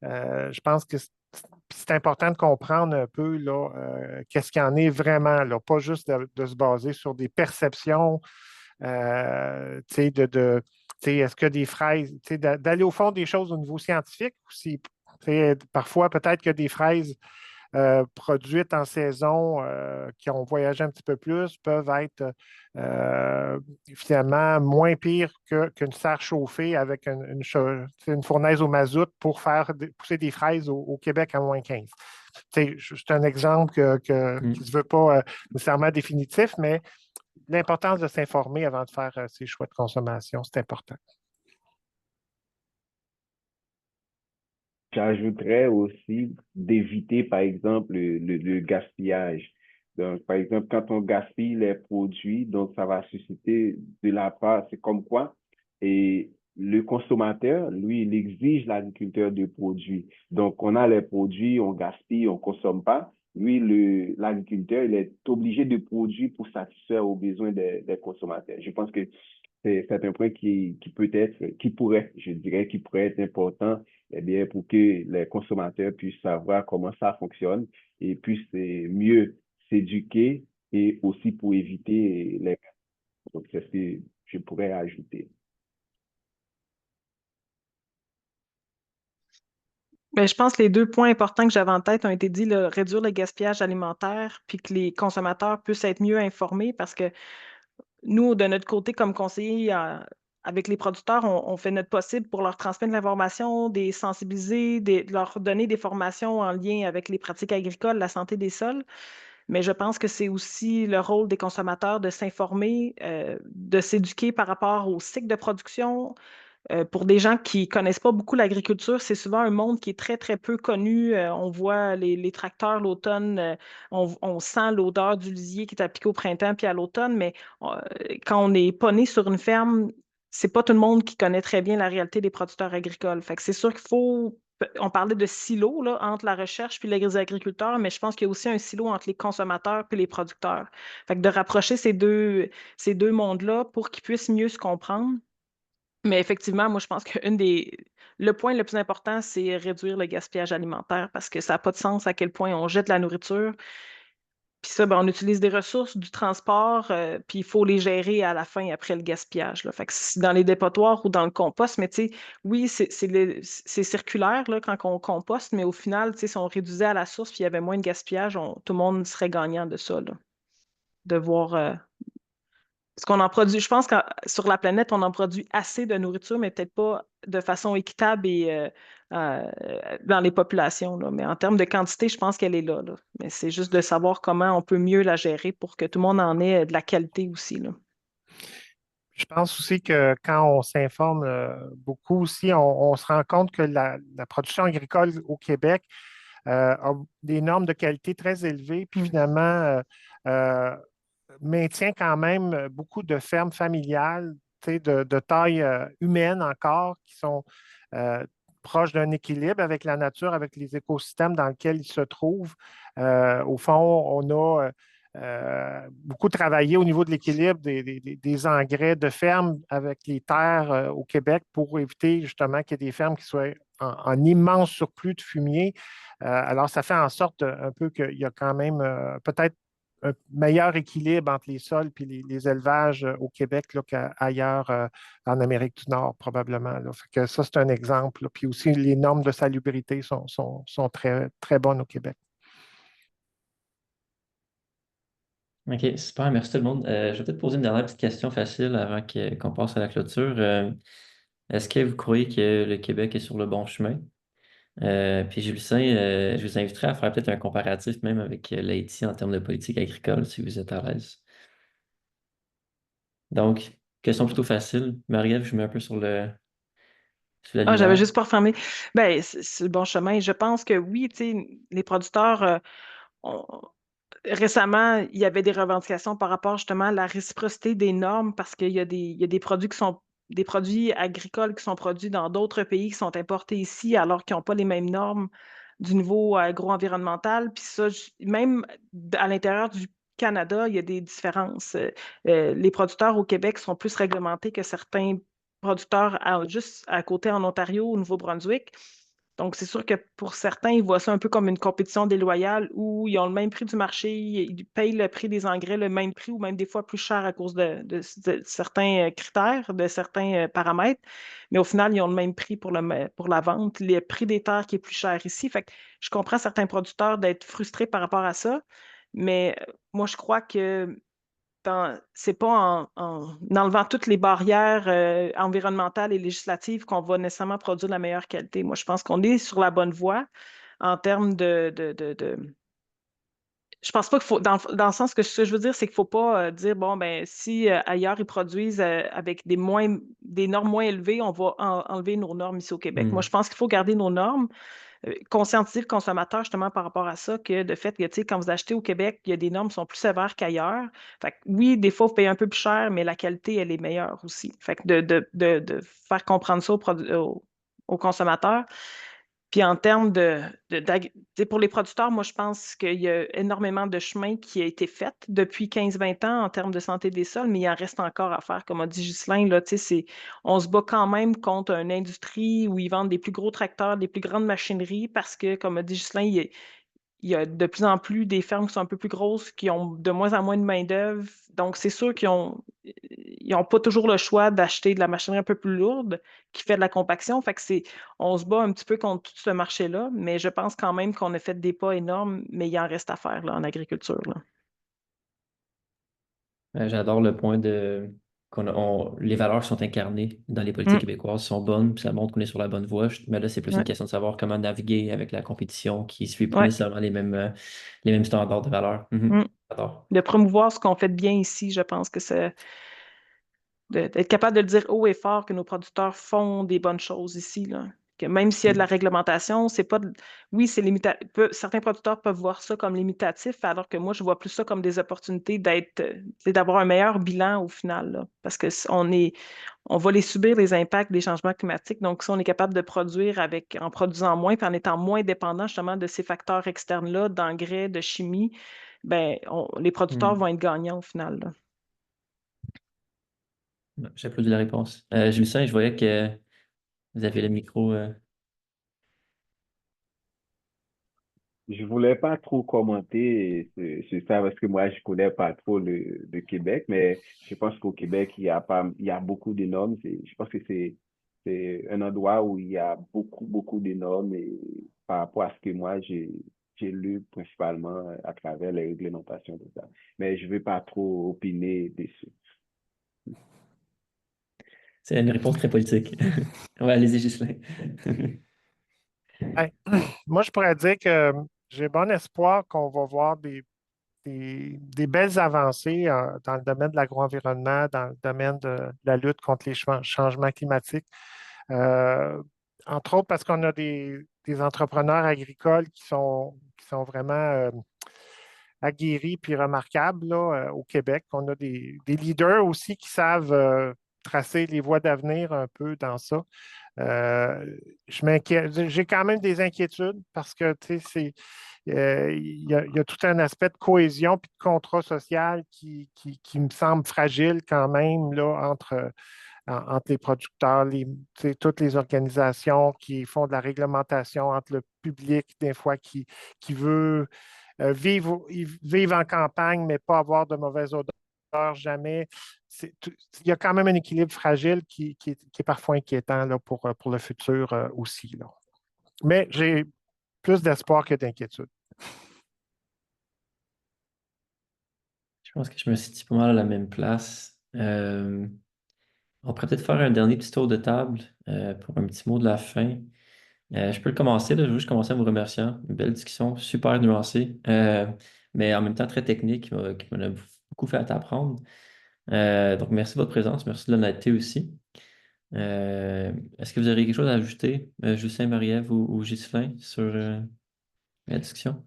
Je pense que c'est important de comprendre un peu là, qu'est-ce qu'il y en est vraiment, là, pas juste de se baser sur des perceptions Est-ce que des fraises, d'aller au fond des choses au niveau scientifique, ou si, parfois peut-être que des fraises produites en saison qui ont voyagé un petit peu plus peuvent être finalement moins pires qu'une serre chauffée avec une fournaise au mazout pour faire pousser des fraises au Québec à -15. C'est un exemple qui ne se veut pas nécessairement définitif, mais l'importance de s'informer avant de faire ses choix de consommation, c'est important. J'ajouterais aussi d'éviter, par exemple, le gaspillage. Donc, par exemple, quand on gaspille les produits, donc ça va susciter de la part, c'est comme quoi, et le consommateur, lui, il exige l'agriculteur de produits. Donc, on a les produits, on gaspille, on consomme pas. Lui, l'agriculteur, il est obligé de produire pour satisfaire aux besoins des consommateurs. Je pense que c'est un point qui pourrait, je dirais, qui pourrait être important eh bien, pour que les consommateurs puissent savoir comment ça fonctionne et puissent mieux s'éduquer et aussi pour éviter les... Donc, c'est ce que je pourrais ajouter. Bien, je pense que les 2 points importants que j'avais en tête ont été dits, réduire le gaspillage alimentaire, puis que les consommateurs puissent être mieux informés parce que nous, de notre côté, comme conseillers avec les producteurs, on fait notre possible pour leur transmettre de l'information, des sensibiliser, de leur donner des formations en lien avec les pratiques agricoles, la santé des sols. Mais je pense que c'est aussi le rôle des consommateurs de s'informer, de s'éduquer par rapport au cycle de production. Pour des gens qui ne connaissent pas beaucoup l'agriculture, c'est souvent un monde qui est très, très peu connu. On voit les tracteurs l'automne, on sent l'odeur du lisier qui est appliqué au printemps puis à l'automne, mais quand on n'est pas né sur une ferme, c'est pas tout le monde qui connaît très bien la réalité des producteurs agricoles. Fait que c'est sûr qu'il faut. On parlait de silo là, entre la recherche puis les agriculteurs, mais je pense qu'il y a aussi un silo entre les consommateurs puis les producteurs. Fait que de rapprocher ces deux mondes-là pour qu'ils puissent mieux se comprendre. Mais effectivement, moi, je pense que le point le plus important, c'est réduire le gaspillage alimentaire parce que ça n'a pas de sens à quel point on jette la nourriture. Puis ça, ben, on utilise des ressources, du transport, puis il faut les gérer à la fin après le gaspillage, là. Fait que c'est dans les dépotoirs ou dans le compost, mais tu sais, oui, c'est circulaire là, quand on composte, mais au final, tu sais, si on réduisait à la source puis il y avait moins de gaspillage, tout le monde serait gagnant de ça, là, de voir parce qu'on en produit, je pense que sur la planète, on en produit assez de nourriture, mais peut-être pas de façon équitable et dans les populations, là. Mais en termes de quantité, je pense qu'elle est là. Mais c'est juste de savoir comment on peut mieux la gérer pour que tout le monde en ait de la qualité aussi, là. Je pense aussi que quand on s'informe beaucoup aussi, on se rend compte que la production agricole au Québec a des normes de qualité très élevées, puis finalement euh, maintient quand même beaucoup de fermes familiales, de taille humaine encore, qui sont euh, proches d'un équilibre avec la nature, avec les écosystèmes dans lesquels ils se trouvent. Au fond, on a beaucoup travaillé au niveau de l'équilibre des engrais de ferme avec les terres au Québec pour éviter justement qu'il y ait des fermes qui soient en immense surplus de fumier. Alors, ça fait en sorte un peu qu'il y a quand même peut-être un meilleur équilibre entre les sols et les élevages au Québec qu'ailleurs en Amérique du Nord, probablement, là. Fait que ça, c'est un exemple, là. Puis aussi, les normes de salubrité sont très, très bonnes au Québec. OK, super, merci tout le monde. Je vais peut-être poser une dernière petite question facile avant qu'on passe à la clôture. Est-ce que vous croyez que le Québec est sur le bon chemin? Puis je vous inviterai à faire peut-être un comparatif même avec l'Haïti en termes de politique agricole, si vous êtes à l'aise. Donc, question plutôt facile. Marie-Ève, je mets un peu sur la Ah, j'avais lumière. juste pas refermé. Ben, c'est le bon chemin. Je pense que oui, tu sais, les producteurs, on- récemment, il y avait des revendications par rapport justement à la réciprocité des normes parce qu'il y a des produits qui sont des produits agricoles qui sont produits dans d'autres pays qui sont importés ici alors qu'ils n'ont pas les mêmes normes du niveau agro-environnemental. Puis ça, même à l'intérieur du Canada, il y a des différences. Les producteurs au Québec sont plus réglementés que certains producteurs juste à côté en Ontario, au Nouveau-Brunswick. Donc, c'est sûr que pour certains, ils voient ça un peu comme une compétition déloyale où ils ont le même prix du marché, ils payent le prix des engrais, le même prix ou même des fois plus cher à cause de certains critères, de certains paramètres. Mais au final, ils ont le même prix pour la vente, le prix des terres qui est plus cher ici. Fait que je comprends certains producteurs d'être frustrés par rapport à ça, mais moi, je crois que c'est pas en enlevant toutes les barrières environnementales et législatives qu'on va nécessairement produire la meilleure qualité. Moi, je pense qu'on est sur la bonne voie en termes Je pense pas qu'il faut, dans le sens que ce que je veux dire, c'est qu'il faut pas dire, bon, ben, si ailleurs ils produisent avec des normes moins élevées, on va enlever nos normes ici au Québec. Moi, je pense qu'il faut garder nos normes, conscientiser le consommateur justement par rapport à ça, que de fait que, tu sais, quand vous achetez au Québec, il y a des normes qui sont plus sévères qu'ailleurs. Fait que oui, des fois, vous payez un peu plus cher, mais la qualité, elle est meilleure aussi. Fait que de faire comprendre ça aux consommateurs. Puis en termes tu sais, pour les producteurs, moi, je pense qu'il y a énormément de chemin qui a été fait depuis 15-20 ans en termes de santé des sols, mais il en reste encore à faire. Comme a dit Ghislain, là, tu sais, on se bat quand même contre une industrie où ils vendent des plus gros tracteurs, des plus grandes machineries parce que, comme a dit Ghislain, il y a de plus en plus des fermes qui sont un peu plus grosses, qui ont de moins en moins de main-d'œuvre. Donc, c'est sûr ils ont pas toujours le choix d'acheter de la machinerie un peu plus lourde qui fait de la compaction. Fait que on se bat un petit peu contre tout ce marché-là, mais je pense quand même qu'on a fait des pas énormes, mais il en reste à faire là, en agriculture, là. J'adore le point de les valeurs sont incarnées dans les politiques Mm, québécoises, sont bonnes, puis ça montre qu'on est sur la bonne voie. Mais là, c'est plus une ouais, question de savoir comment naviguer avec la compétition qui ne suit plus ouais, nécessairement les mêmes standards de valeur. mm. J'adore. De promouvoir ce qu'on fait de bien ici, je pense que c'est d'être capable de le dire haut et fort que nos producteurs font des bonnes choses ici, là. Que même s'il y a de la réglementation, c'est pas. Oui, c'est certains producteurs peuvent voir ça comme limitatif, alors que moi, je vois plus ça comme des opportunités d'avoir un meilleur bilan au final, là. Parce que on va les subir les impacts des changements climatiques. Donc, si on est capable de produire en produisant moins, puis en étant moins dépendant justement de ces facteurs externes-là, d'engrais, de chimie, ben, les producteurs Hmm. vont être gagnants au final, là. J'applaudis la réponse. Julien, je voyais que vous avez le micro. Je voulais pas trop commenter sur ça parce que moi, je connais pas trop le Québec, mais je pense qu'au Québec, il y a beaucoup de normes. Je pense que c'est un endroit où il y a beaucoup de normes et par rapport à ce que moi, j'ai lu principalement à travers les réglementations de ça. Mais je vais pas trop opiner dessus. C'est une réponse très politique. Ouais, allez-y, Ghislain. Ben, moi, je pourrais dire que j'ai bon espoir qu'on va voir des belles avancées dans le domaine de l'agroenvironnement, dans le domaine de la lutte contre les changements climatiques. Euh, Entre autres parce qu'on a des entrepreneurs agricoles qui sont vraiment aguerris puis remarquables là, au Québec. On a des leaders aussi qui savent tracer les voies d'avenir un peu dans ça. Je m'inquiète, j'ai quand même des inquiétudes parce que tu sais, il y a tout un aspect de cohésion puis de contrat social qui me semble fragile quand même là, entre les producteurs, tu sais, toutes les organisations qui font de la réglementation, entre le public, des fois, qui veut vivre en campagne, mais pas avoir de mauvaise odeur jamais. Il y a quand même un équilibre fragile qui est parfois inquiétant là, pour le futur aussi. Là. Mais j'ai plus d'espoir que d'inquiétude. Je pense que je me situe pas mal à la même place. On pourrait peut-être faire un dernier petit tour de table pour un petit mot de la fin. Je peux le commencer, là. Je veux juste commencer en vous remerciant. Une belle discussion, super nuancée, mais en même temps très technique, qui m'en a beaucoup fait apprendre. Donc, merci de votre présence, merci de l'honnêteté aussi. Est-ce que vous auriez quelque chose à ajouter, Justin, Marie-Ève ou Ghislain, sur la discussion?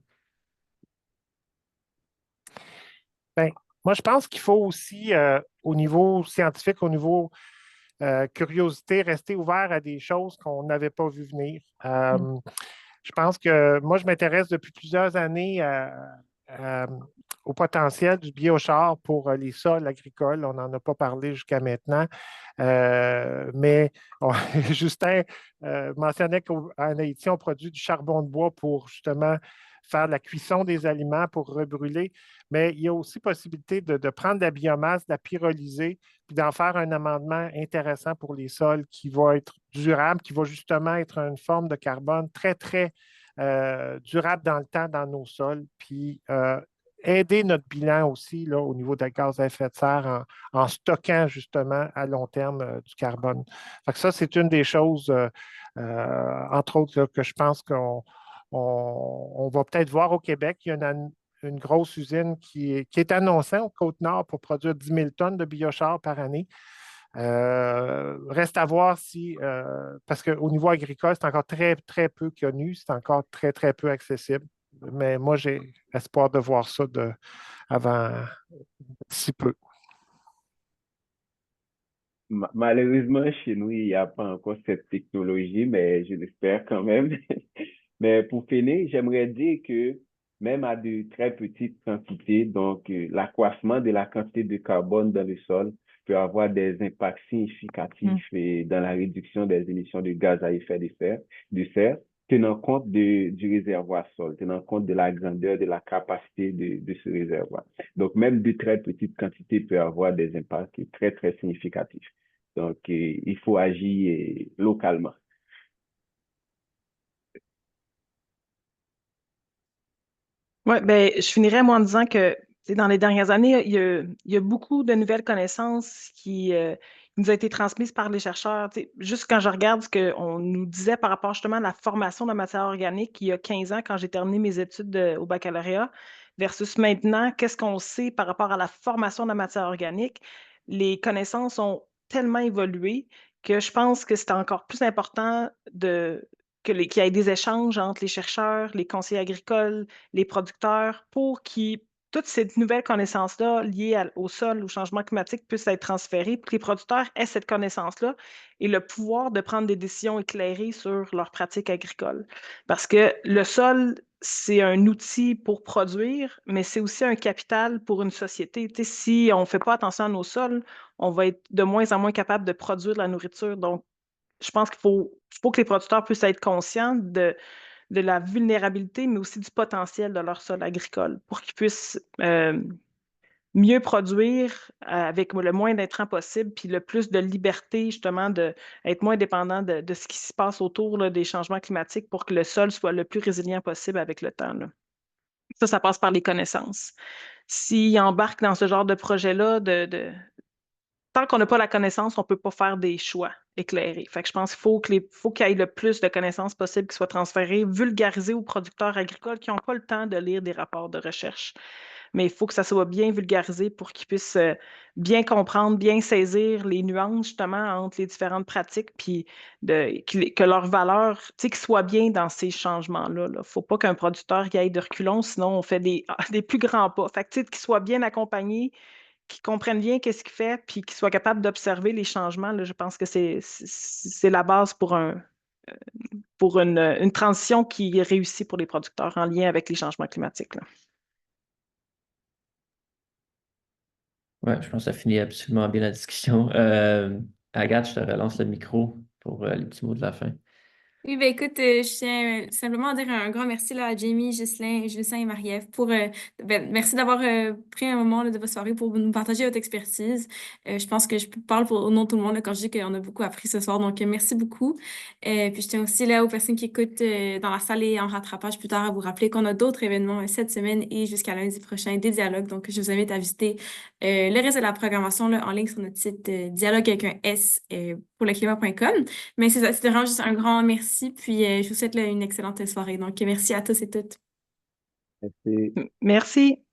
Ben, moi, je pense qu'il faut aussi, au niveau scientifique, au niveau curiosité, rester ouvert à des choses qu'on n'avait pas vu venir. Je pense que moi, je m'intéresse depuis plusieurs années à au potentiel du biochar pour les sols agricoles. On n'en a pas parlé jusqu'à maintenant, mais Justin mentionnait qu'en Haïti, on produit du charbon de bois pour justement faire la cuisson des aliments, pour rebrûler, mais il y a aussi possibilité de prendre de la biomasse, de la pyrolyser, puis d'en faire un amendement intéressant pour les sols qui va être durable, qui va justement être une forme de carbone très, très durable dans le temps dans nos sols, puis aider notre bilan aussi là, au niveau des gaz à effet de serre en stockant justement à long terme du carbone. Fait que ça, c'est une des choses, entre autres, là, que je pense qu'on va peut-être voir au Québec. Il y a une grosse usine qui est annoncée au Côte-Nord pour produire 10 000 tonnes de biochar par année. Reste à voir si, parce qu'au niveau agricole, c'est encore très, très peu connu, c'est encore très, très peu accessible. Mais moi, j'ai espoir de voir ça avant si peu. Malheureusement, chez nous, il n'y a pas encore cette technologie, mais je l'espère quand même. Mais pour finir, j'aimerais dire que même à de très petites quantités, donc l'accroissement de la quantité de carbone dans le sol peut avoir des impacts significatifs dans la réduction des émissions de gaz à effet de serre, tenant compte du réservoir sol, tenant compte de la grandeur, de la capacité de ce réservoir. Donc, même de très petites quantités peuvent avoir des impacts très, très significatifs. Donc, il faut agir localement. Oui, ben, je finirais moi en disant que dans les dernières années, il y a beaucoup de nouvelles connaissances qui nous ont été transmises par les chercheurs. Juste quand je regarde ce qu'on nous disait par rapport justement à la formation de la matière organique il y a 15 ans, quand j'ai terminé mes études au baccalauréat, versus maintenant, qu'est-ce qu'on sait par rapport à la formation de la matière organique, les connaissances ont tellement évolué que je pense que c'est encore plus important qu'il y ait des échanges entre les chercheurs, les conseillers agricoles, les producteurs pour que toutes ces nouvelles connaissances-là liées au sol, au changement climatique puissent être transférées, pour que les producteurs aient cette connaissance-là et le pouvoir de prendre des décisions éclairées sur leurs pratiques agricoles. Parce que le sol, c'est un outil pour produire, mais c'est aussi un capital pour une société. Si on ne fait pas attention à nos sols, on va être de moins en moins capable de produire de la nourriture. Donc, je pense qu'il faut que les producteurs puissent être conscients de la vulnérabilité, mais aussi du potentiel de leur sol agricole pour qu'ils puissent mieux produire avec le moins d'intrants possible, puis le plus de liberté, justement, d'être moins dépendant de ce qui se passe autour là, des changements climatiques pour que le sol soit le plus résilient possible avec le temps. Là. Ça passe par les connaissances. S'ils embarquent dans ce genre de projet-là, tant qu'on n'a pas la connaissance, on ne peut pas faire des choix éclairés. Fait que je pense qu'il y ait le plus de connaissances possibles qui soient transférées, vulgarisées aux producteurs agricoles qui n'ont pas le temps de lire des rapports de recherche. Mais il faut que ça soit bien vulgarisé pour qu'ils puissent bien comprendre, bien saisir les nuances justement entre les différentes pratiques, puis que leur valeur, tu sais, qu'ils soient bien dans ces changements-là. Il ne faut pas qu'un producteur y aille de reculons, sinon on fait des plus grands pas. Fait que, tu sais, qu'ils soient bien accompagnés, qui comprennent bien qu'est-ce qu'il fait, puis qui soient capables d'observer les changements, là, je pense que c'est la base pour une transition qui réussit pour les producteurs en lien avec les changements climatiques. Là. Ouais, je pense que ça finit absolument bien la discussion. Agathe, je te relance le micro pour les petits mots de la fin. Oui, ben écoute, je tiens simplement à dire un grand merci là, à Jamie, Ghislain et Marie-Ève pour merci d'avoir pris un moment là, de votre soirée pour nous partager votre expertise. Je pense que je parle au nom de tout le monde là, quand je dis qu'on a beaucoup appris ce soir, donc merci beaucoup. Puis je tiens aussi là aux personnes qui écoutent dans la salle et en rattrapage plus tard à vous rappeler qu'on a d'autres événements cette semaine et jusqu'à lundi prochain, des dialogues. Donc je vous invite à visiter le reste de la programmation là, en ligne sur notre site dialogue avec un S pour le climat.com. Mais c'est ça, c'était vraiment juste un grand merci. Puis je vous souhaite là, une excellente soirée. Donc, merci à tous et toutes. Merci. Merci.